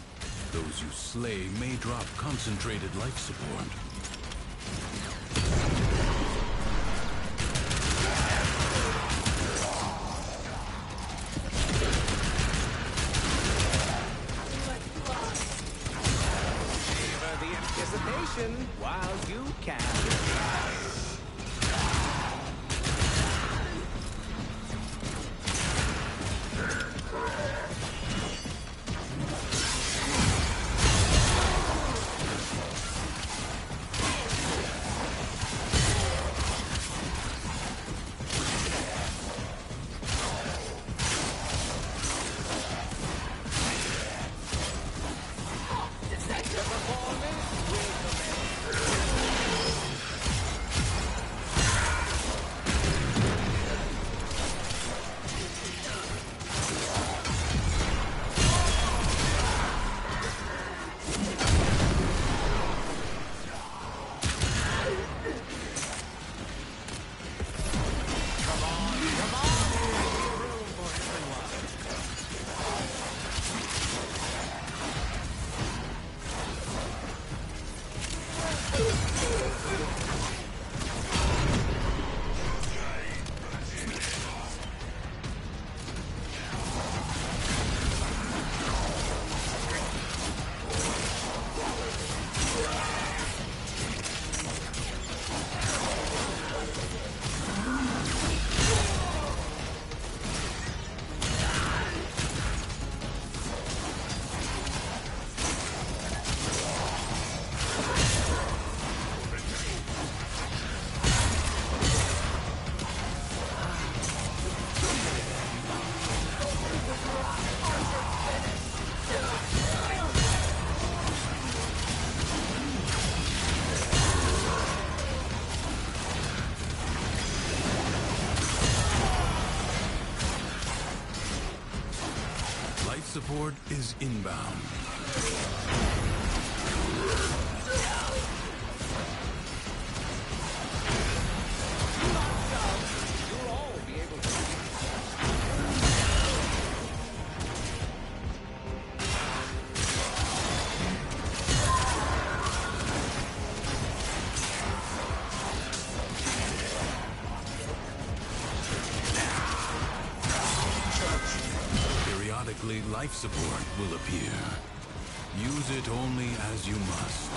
M: Those you slay may drop concentrated life support.
K: Savor the anticipation while you can.
M: support is inbound. Periodically, life support will appear. Use it only as you must.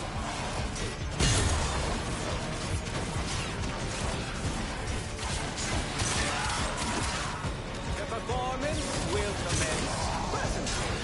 K: The performance will commence presently.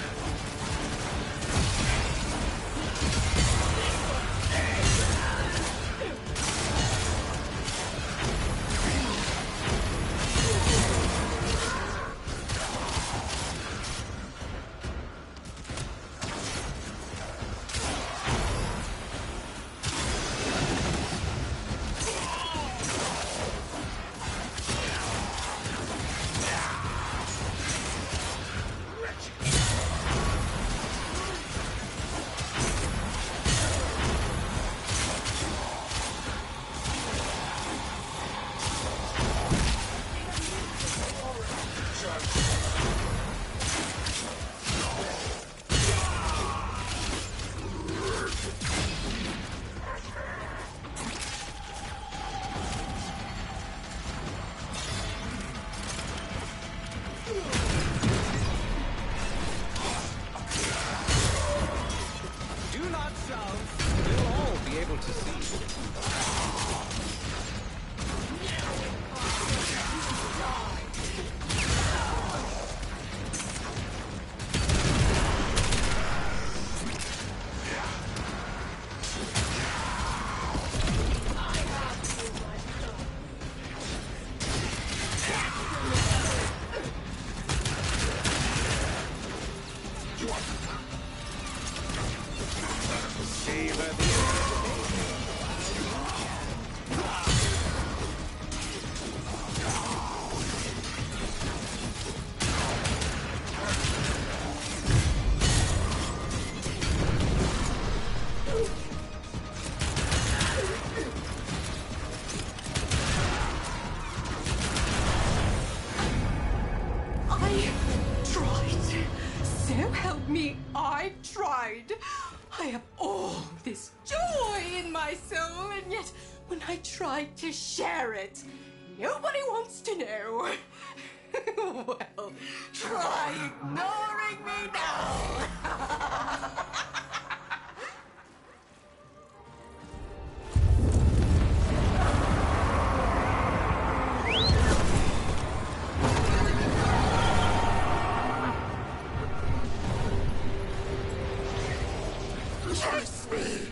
O: To share it. Nobody wants to know. Well, try ignoring me now.
L: Kiss me!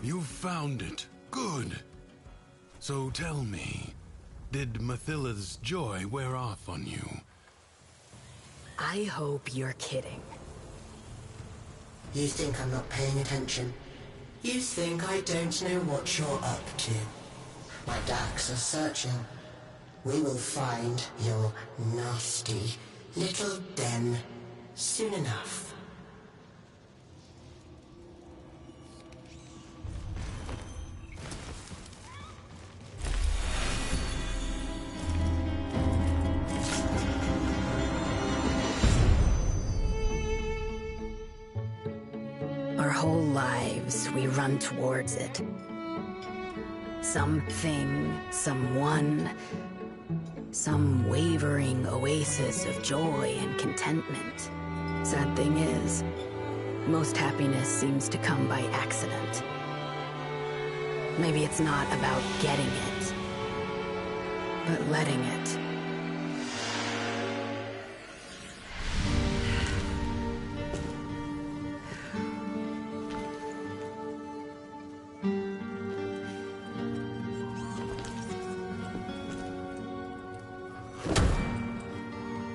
M: You found it. Good. So tell me, did Mathilla's joy wear off on you?
B: I hope you're kidding.
J: You think I'm not paying attention? You think I don't know what you're up to? My darks are searching. We will find your nasty little den soon enough.
P: lives, we run towards it. Something, someone, some wavering oasis of joy and contentment. Sad thing is, most happiness seems to come by accident. Maybe it's not about getting it, but letting it.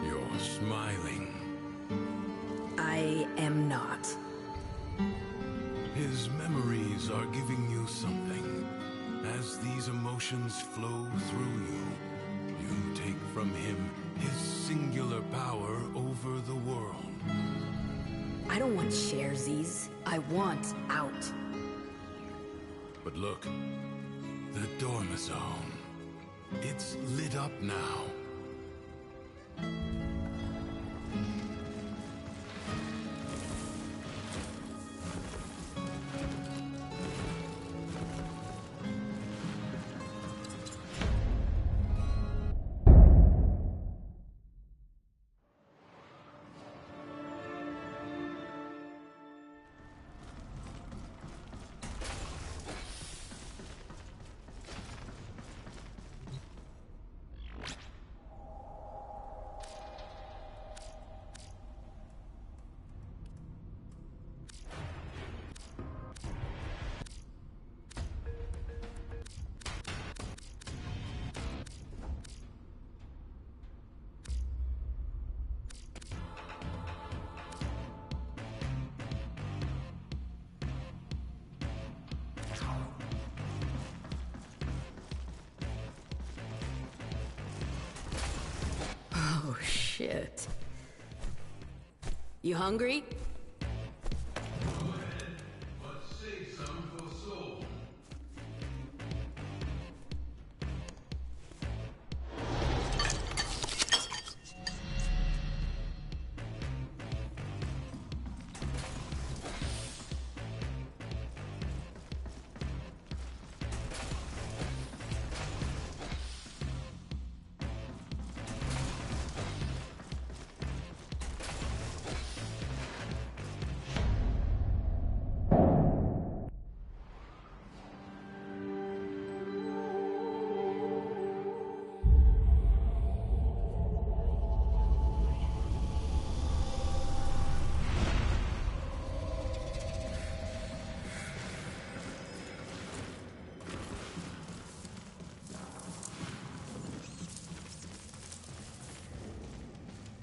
M: You're smiling.
P: I am not.
M: His memories are giving you something. As these emotions flow through you, you take from him his singular power over the world.
P: I don't want sharesies. I want out.
M: But look, the dormer zone. It's lit up now.
P: Oh, shit. You hungry?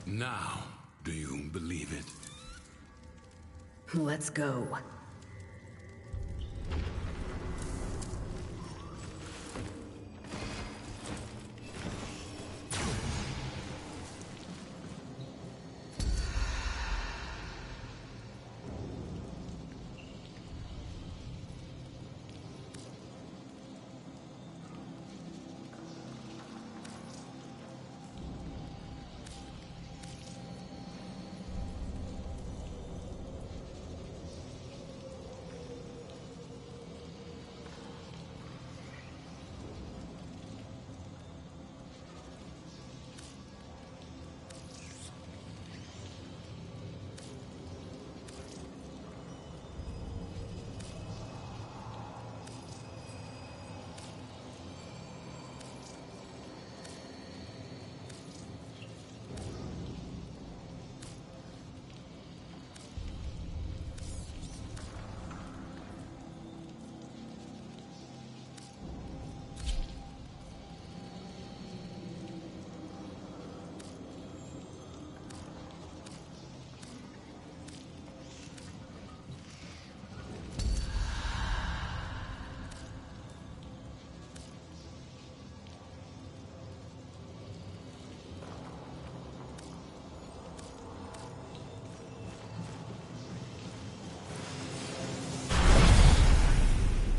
M: Now, do you believe it?
P: Let's go.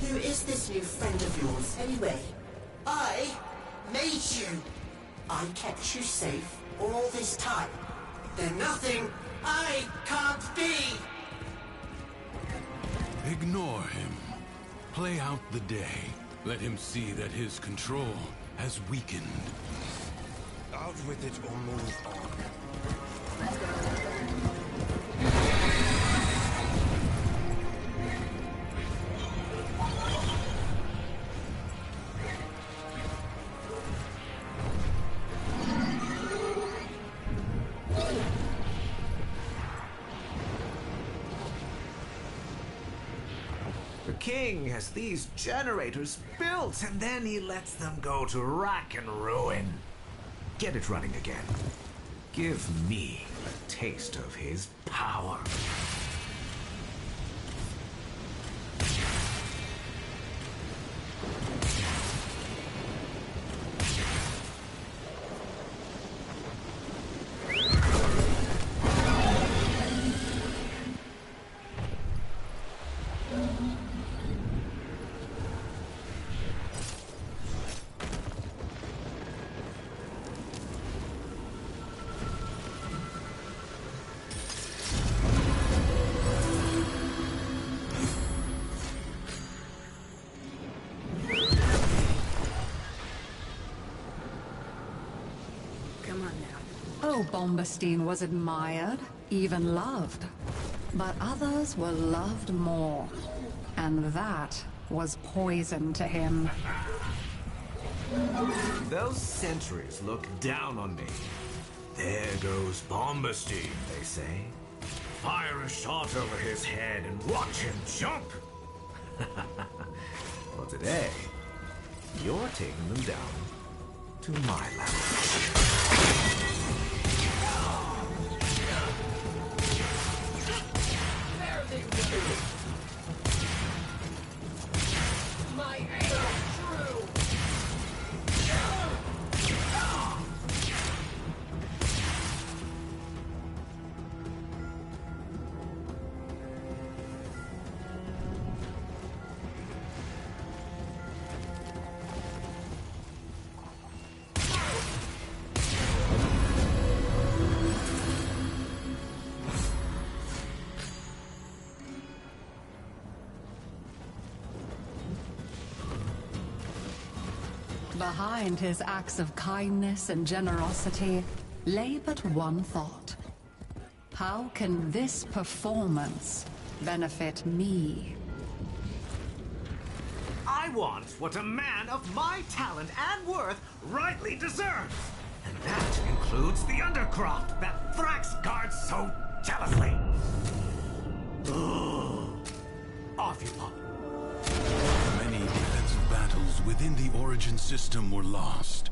J: Who is this new friend of yours, anyway? I made you. I kept you safe all this time. There's nothing I can't be.
M: Ignore him. Play out the day. Let him see that his control has weakened.
Q: Out with it or move on.
K: The king has these generators built, and then he lets them go to rack and ruin. Get it running again. Give me a taste of his power.
N: Bombastine was admired, even loved. But others were loved more. And that was poison to him.
K: Those sentries look down on me. There goes Bombastine, they say. Fire a shot over his head and watch him jump! Well, today, you're taking them down to my level.
R: My aim is true!
N: Behind his acts of kindness and generosity lay but one thought. How can this performance benefit me?
K: I want what a man of my talent and worth rightly deserves. And that includes the undercroft that Thrax guards so jealously. Ugh. Off you pop.
M: Many defensive battles within the Origin system were lost.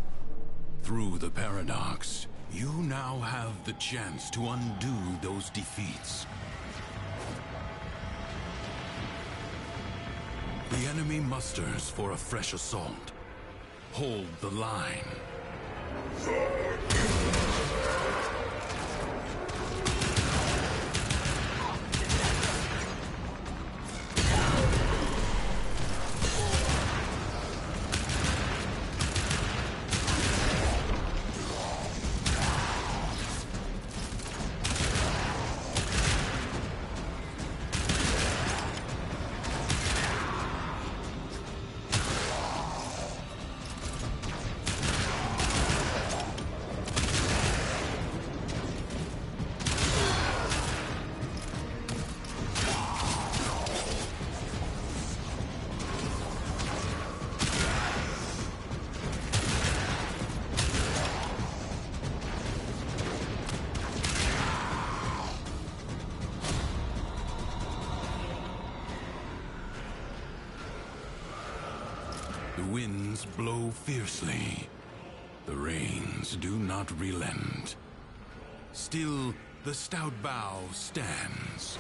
M: Through the paradox, you now have the chance to undo those defeats. The enemy musters for a fresh assault. Hold the line. The winds blow fiercely. The rains do not relent. Still, the stout bow stands.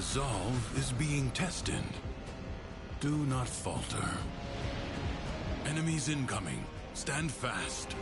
M: resolve is being tested. Do not falter. Enemies incoming. Stand fast.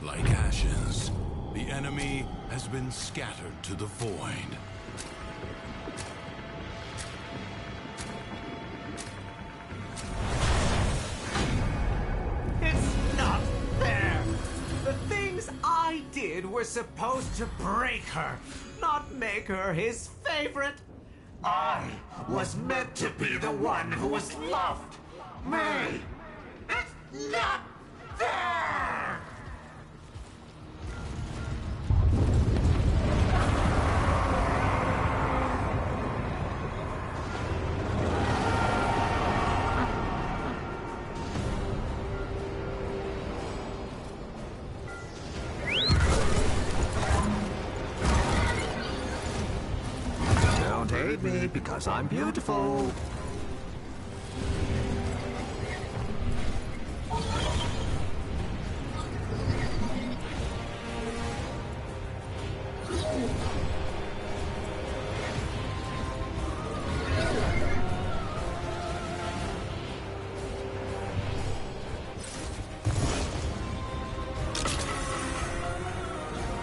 M: Like ashes, the enemy has been scattered to the void.
K: It's not fair! The things I did were supposed to break her, not make her his favorite. I was meant to be the one who was loved. Me! It's not fair! Don't hate me because I'm beautiful.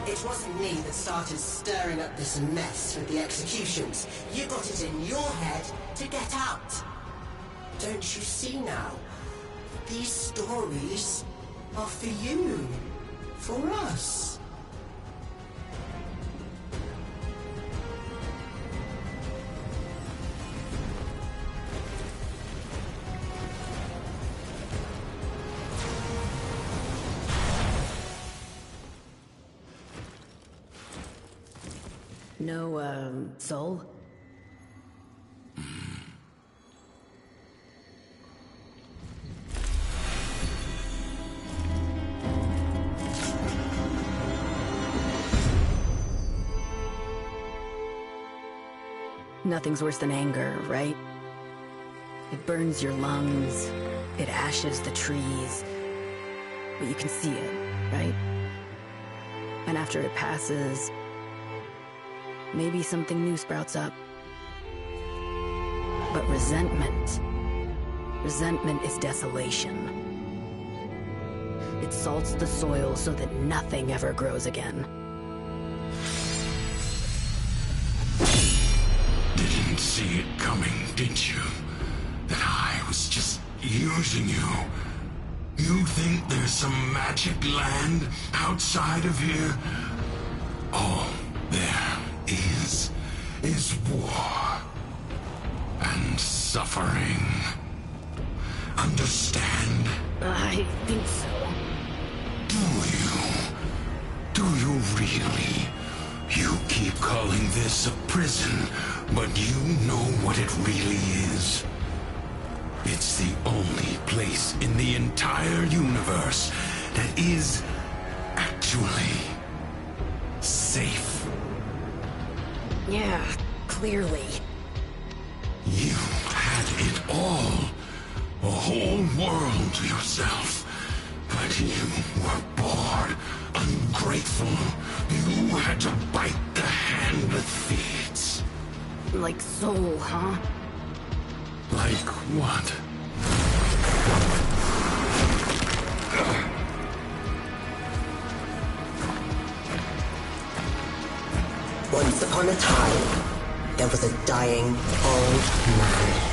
J: It wasn't me that started stirring up this mess with the executions. You got it in your head to get out. Don't you see now? These stories are for you. For us.
P: No, soul? Nothing's worse than anger, right? It burns your lungs, it ashes the trees, but you can see it, right? And after it passes, maybe something new sprouts up. But resentment is desolation. It salts the soil so that nothing ever grows again.
M: Didn't see it coming, did you? That I was just using you. You think there's some magic land outside of here? All there is war and suffering. Understand?
P: I think so.
M: Do you really? You keep calling this a prison, but you know what it really is. It's the only place in the entire universe that is actually safe.
P: Yeah, clearly.
M: You had it all. A whole world to yourself. But you were bored, ungrateful.
L: ungrateful. You had to bite the hand that feeds.
P: Like soul, huh?
M: Like what?
J: Once upon a time, there was a dying old man.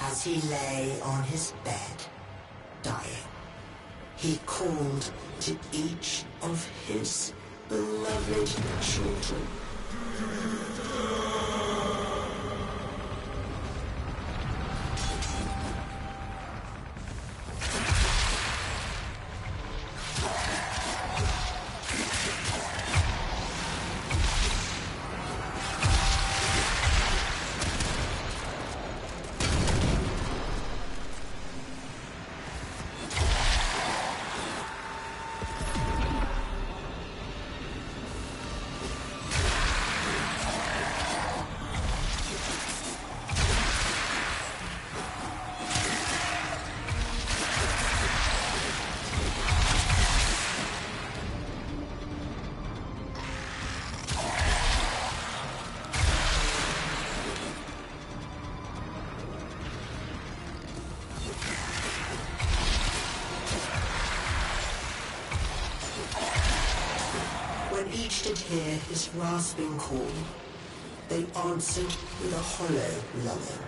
J: As he lay on his bed, dying, he called to each of his beloved children. When each did hear his rasping call, they answered with a hollow longing.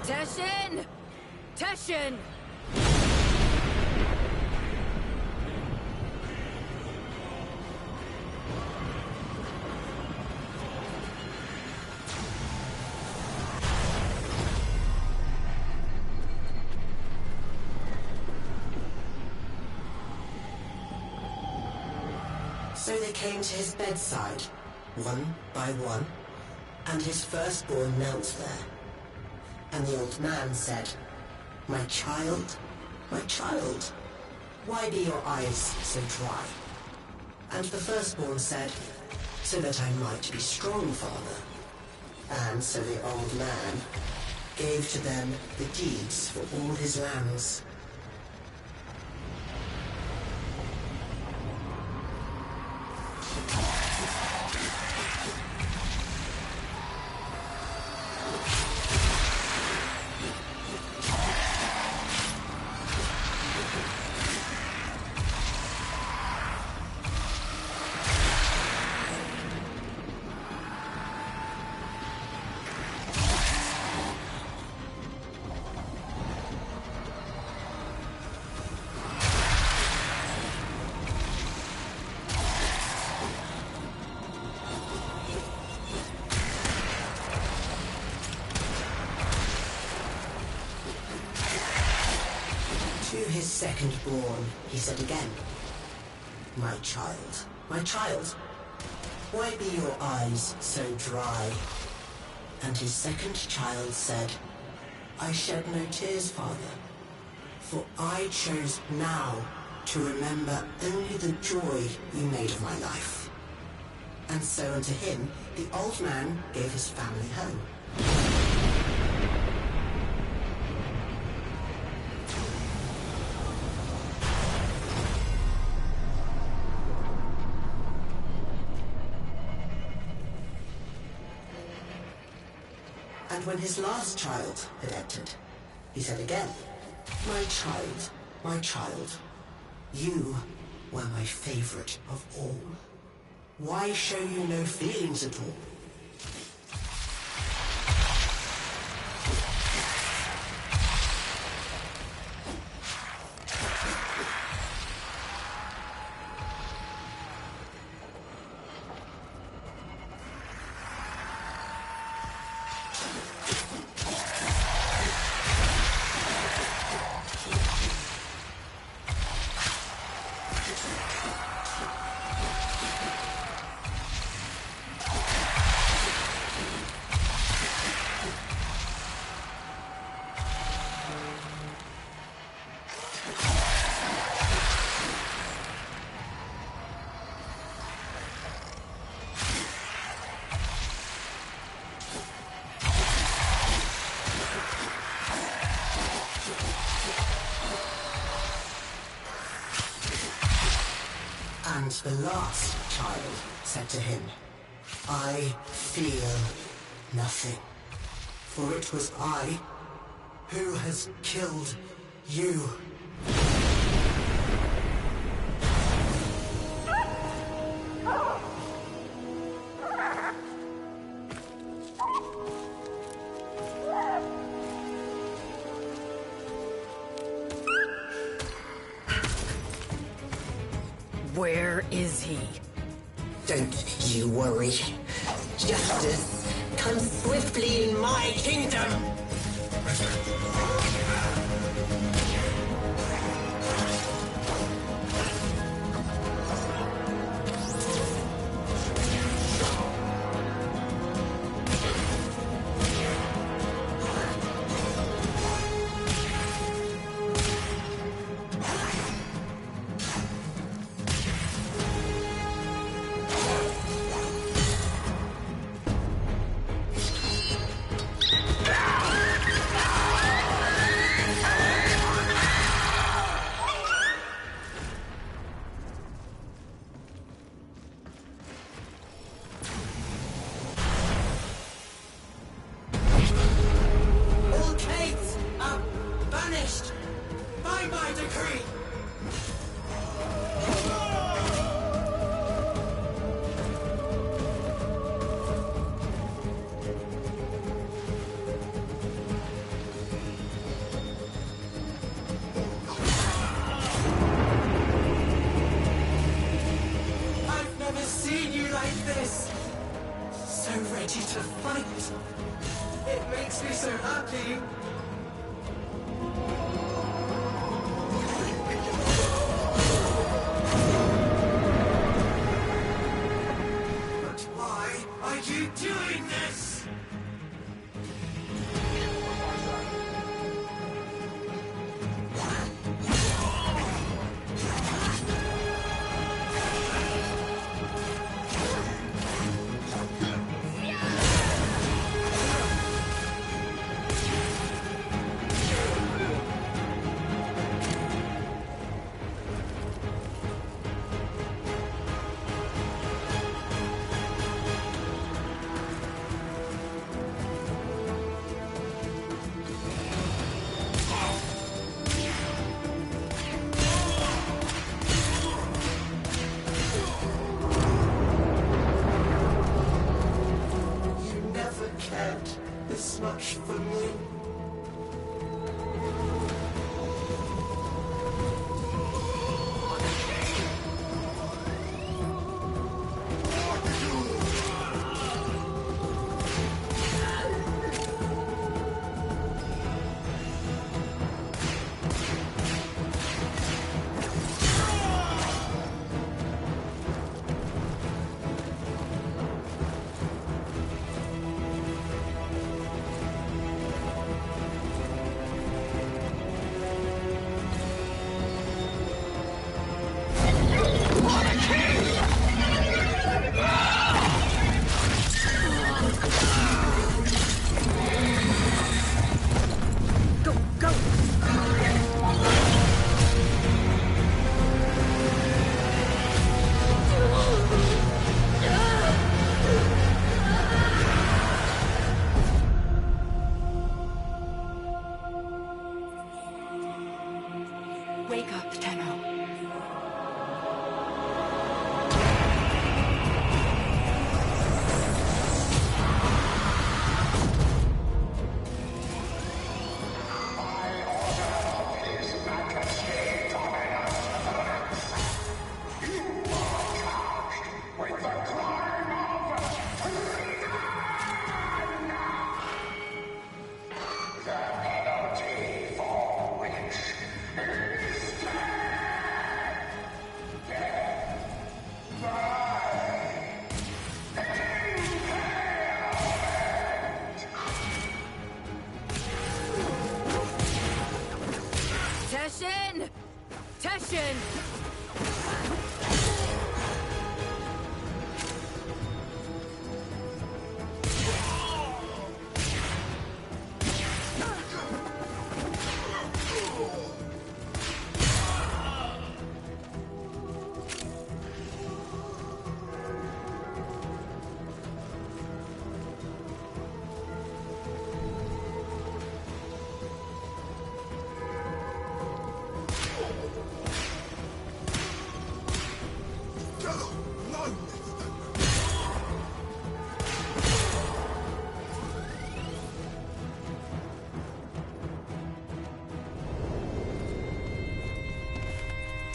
B: Teshin! Teshin!
J: So they came to his bedside, one by one, and his firstborn knelt there. And the old man said, my child, why be your eyes so dry? And the firstborn said, so that I might be strong, father. And so the old man gave to them the deeds for all his lands. To his second-born, he said again, my child, why be your eyes so dry? And his second child said, I shed no tears, father, for I chose now to remember only the joy you made of my life. And so unto him, the old man gave his family home. And when his last child had entered, he said again, my child, you were my favorite of all. Why show you no feelings at all? And the last child said to him, I feel nothing, for it was I who has killed you.
B: Where is he?
J: Don't you worry. Justice comes swiftly in my kingdom.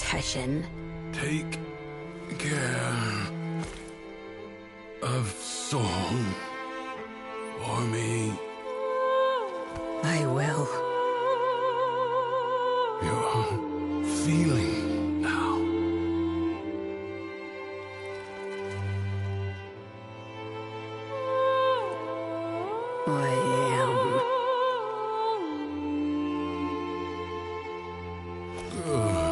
P: Teshin.
M: Take care of Song for me.
P: I will.
M: You're feeling now.
P: I am.
M: Good.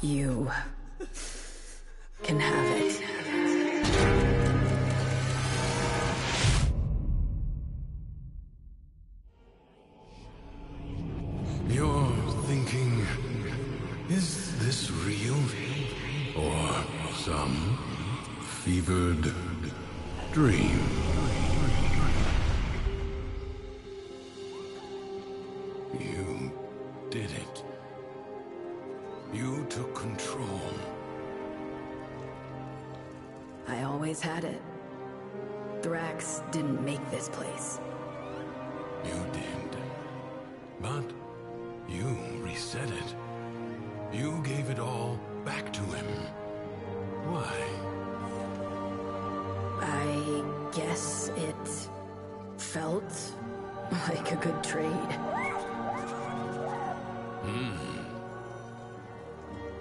P: You can have it.
M: good dream. You did it. You took control.
P: I always had it. Thrax didn't make this place.
M: You did. But you reset it. You gave it all back to him. Why?
P: I guess it felt like a good trade.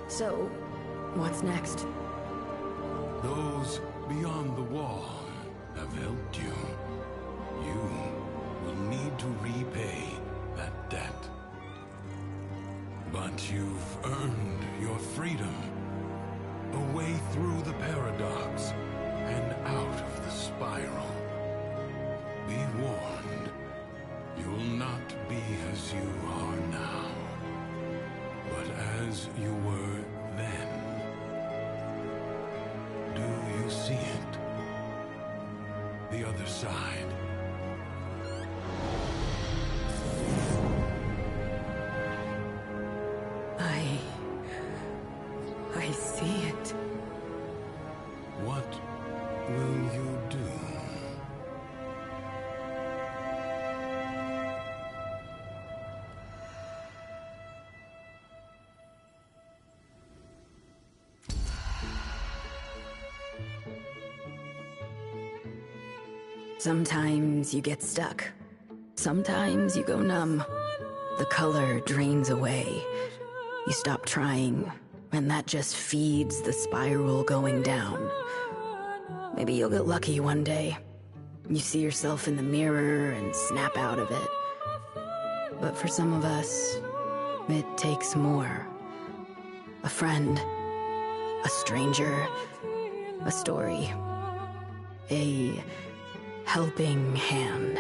P: So, what's next?
M: Those beyond the wall have helped you. You will need to repay that debt. But you've earned your freedom. A way through the paradox and out of the spiral. Be warned, you'll not be as you are now, but as you were then. Do you see it? The other side.
P: I see it.
M: What will you do?
P: Sometimes you get stuck. Sometimes you go numb. The color drains away. You stop trying, and that just feeds the spiral going down. Maybe you'll get lucky one day. You see yourself in the mirror and snap out of it. But for some of us, it takes more. A friend, a stranger, a story, a helping hand.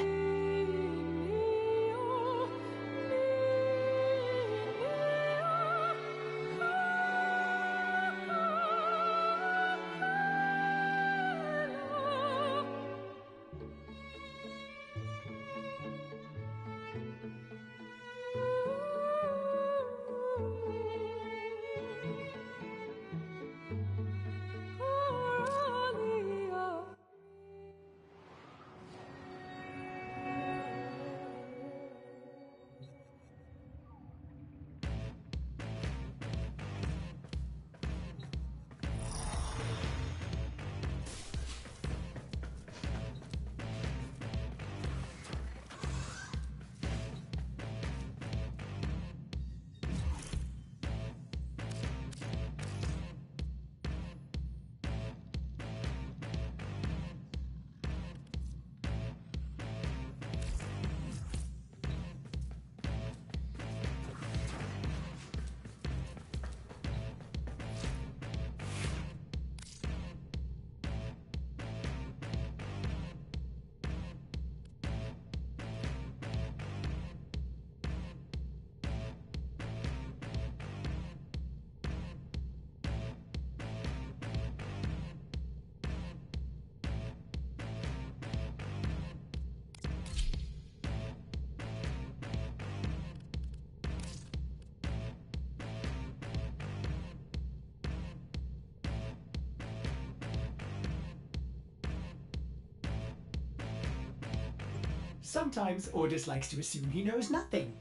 H: Sometimes Ordis likes to assume he knows nothing.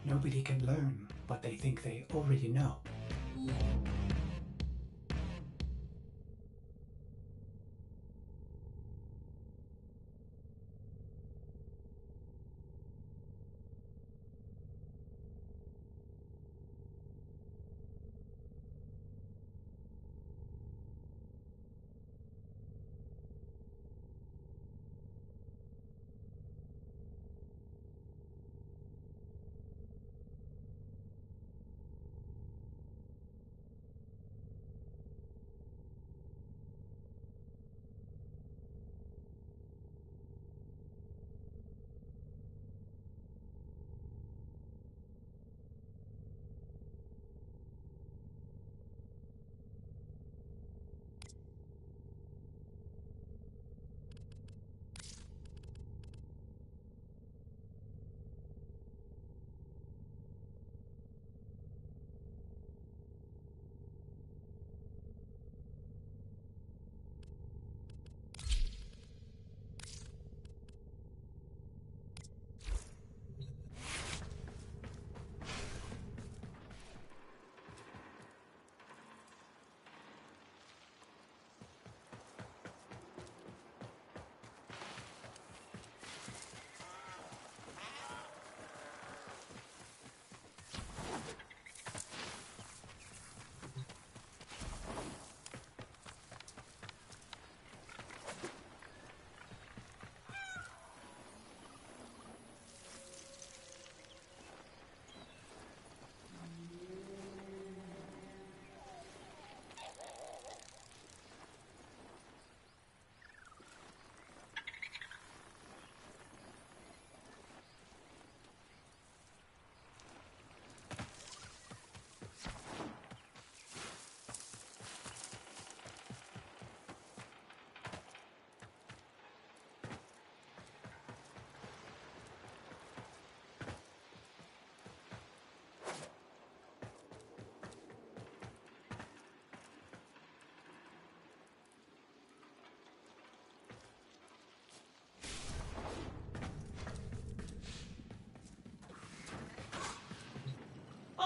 H: Nobody can learn what they think they already know.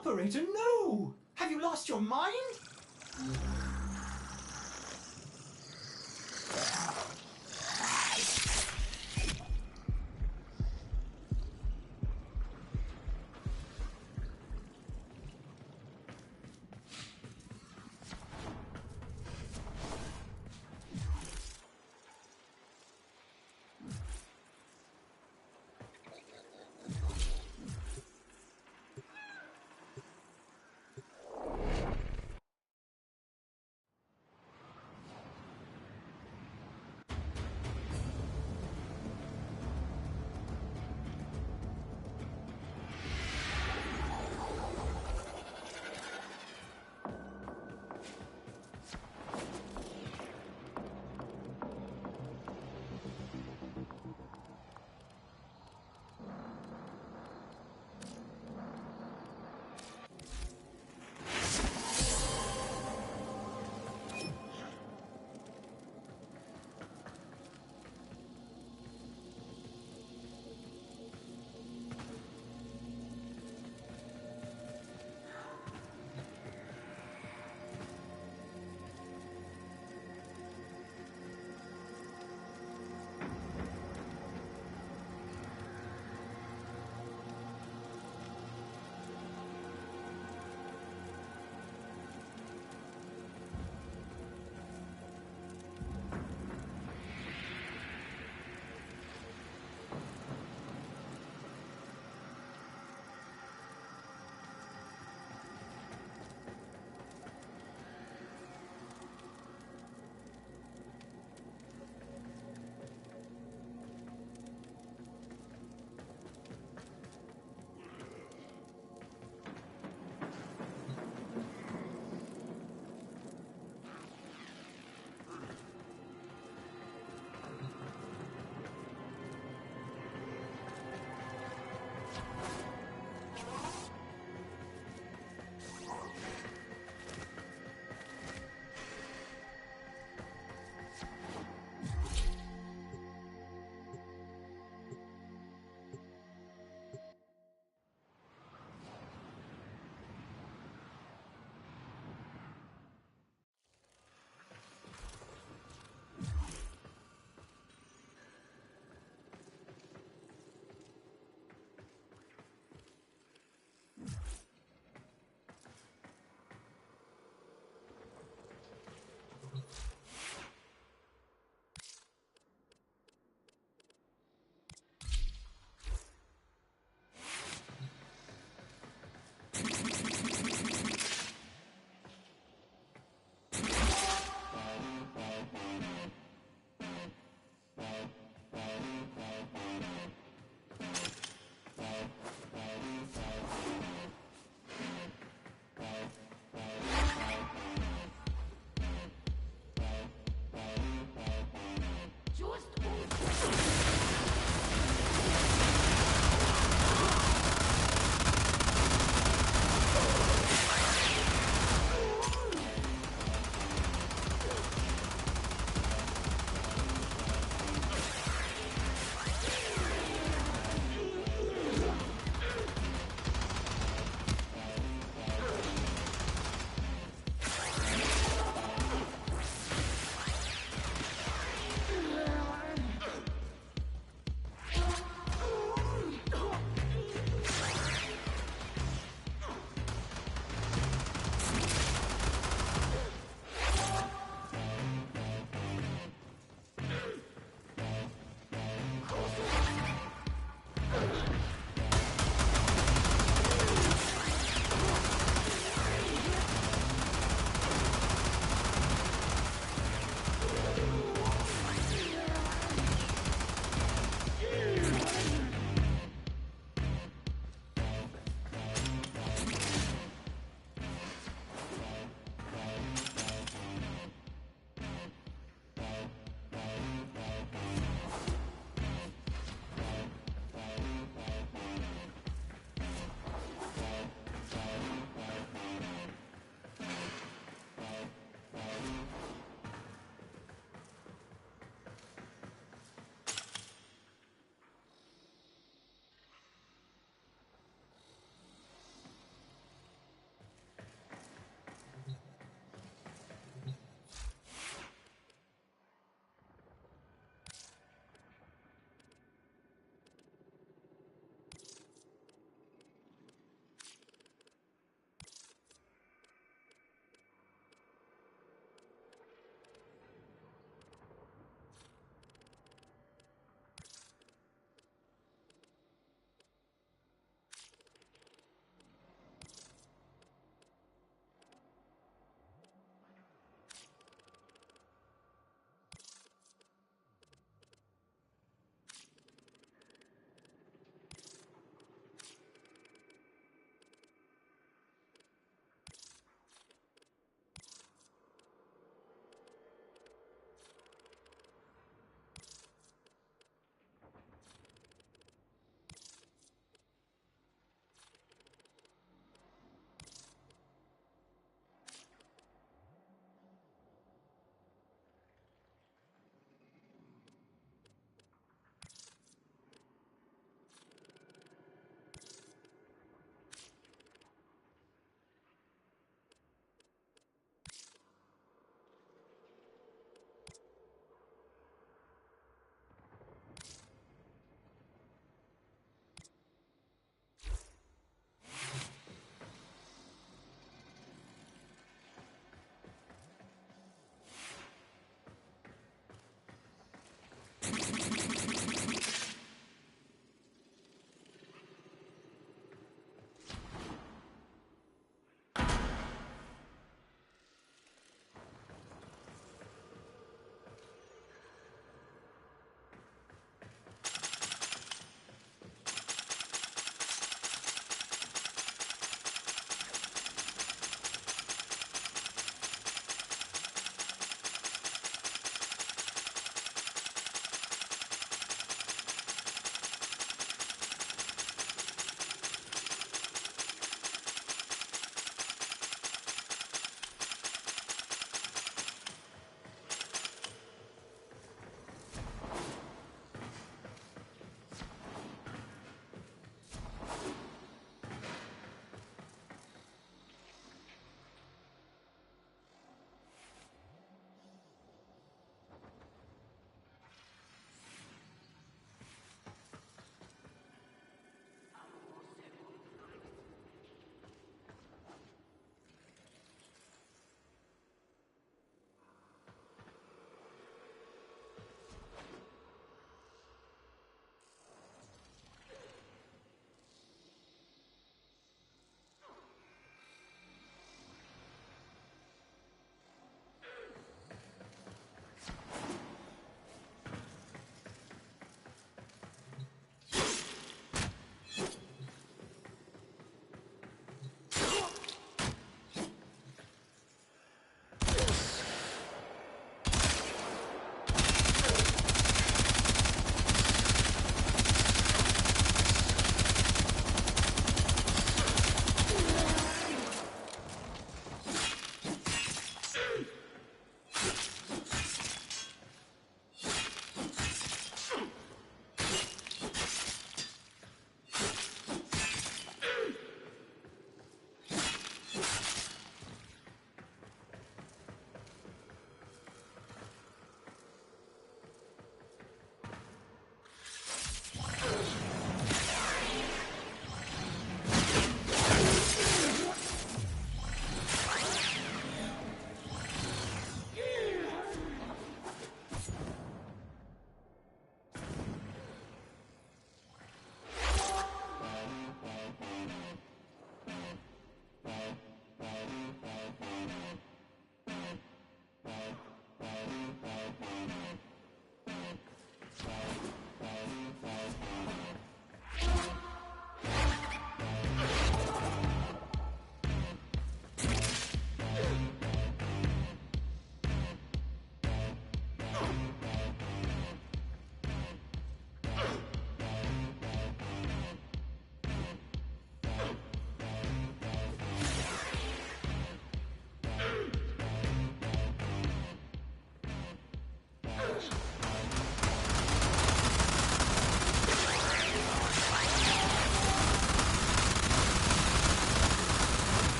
H: Operator, no! Have you lost your mind?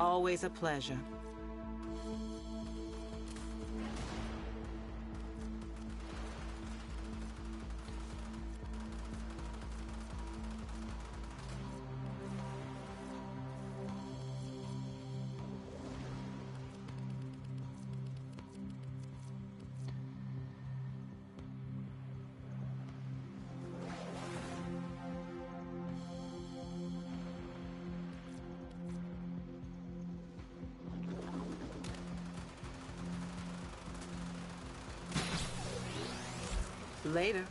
G: Always a pleasure. Later.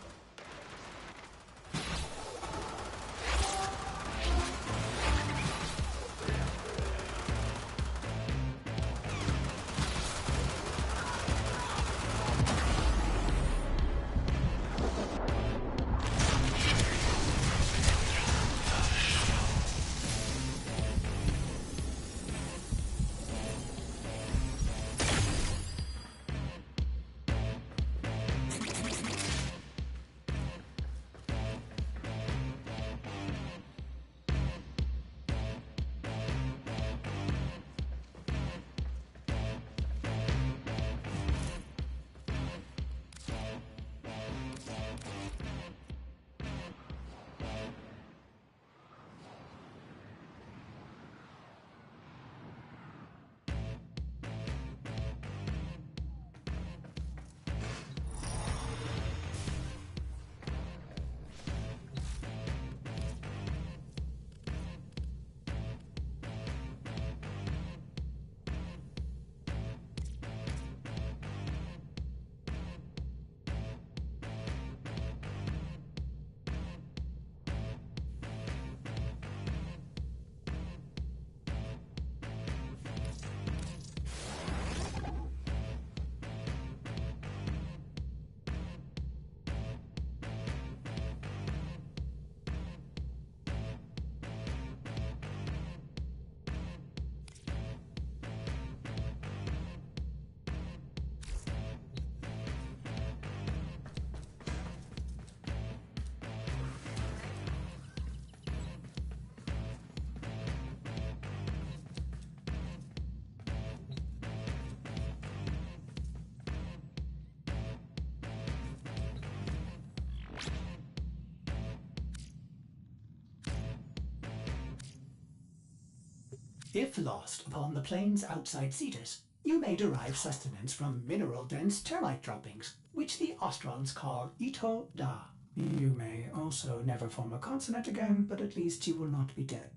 H: If lost upon the plains outside Cetus, you may derive sustenance from mineral-dense termite droppings, which the Ostrons call Ito Da. You may also never form a consonant again, but at least you will not be dead.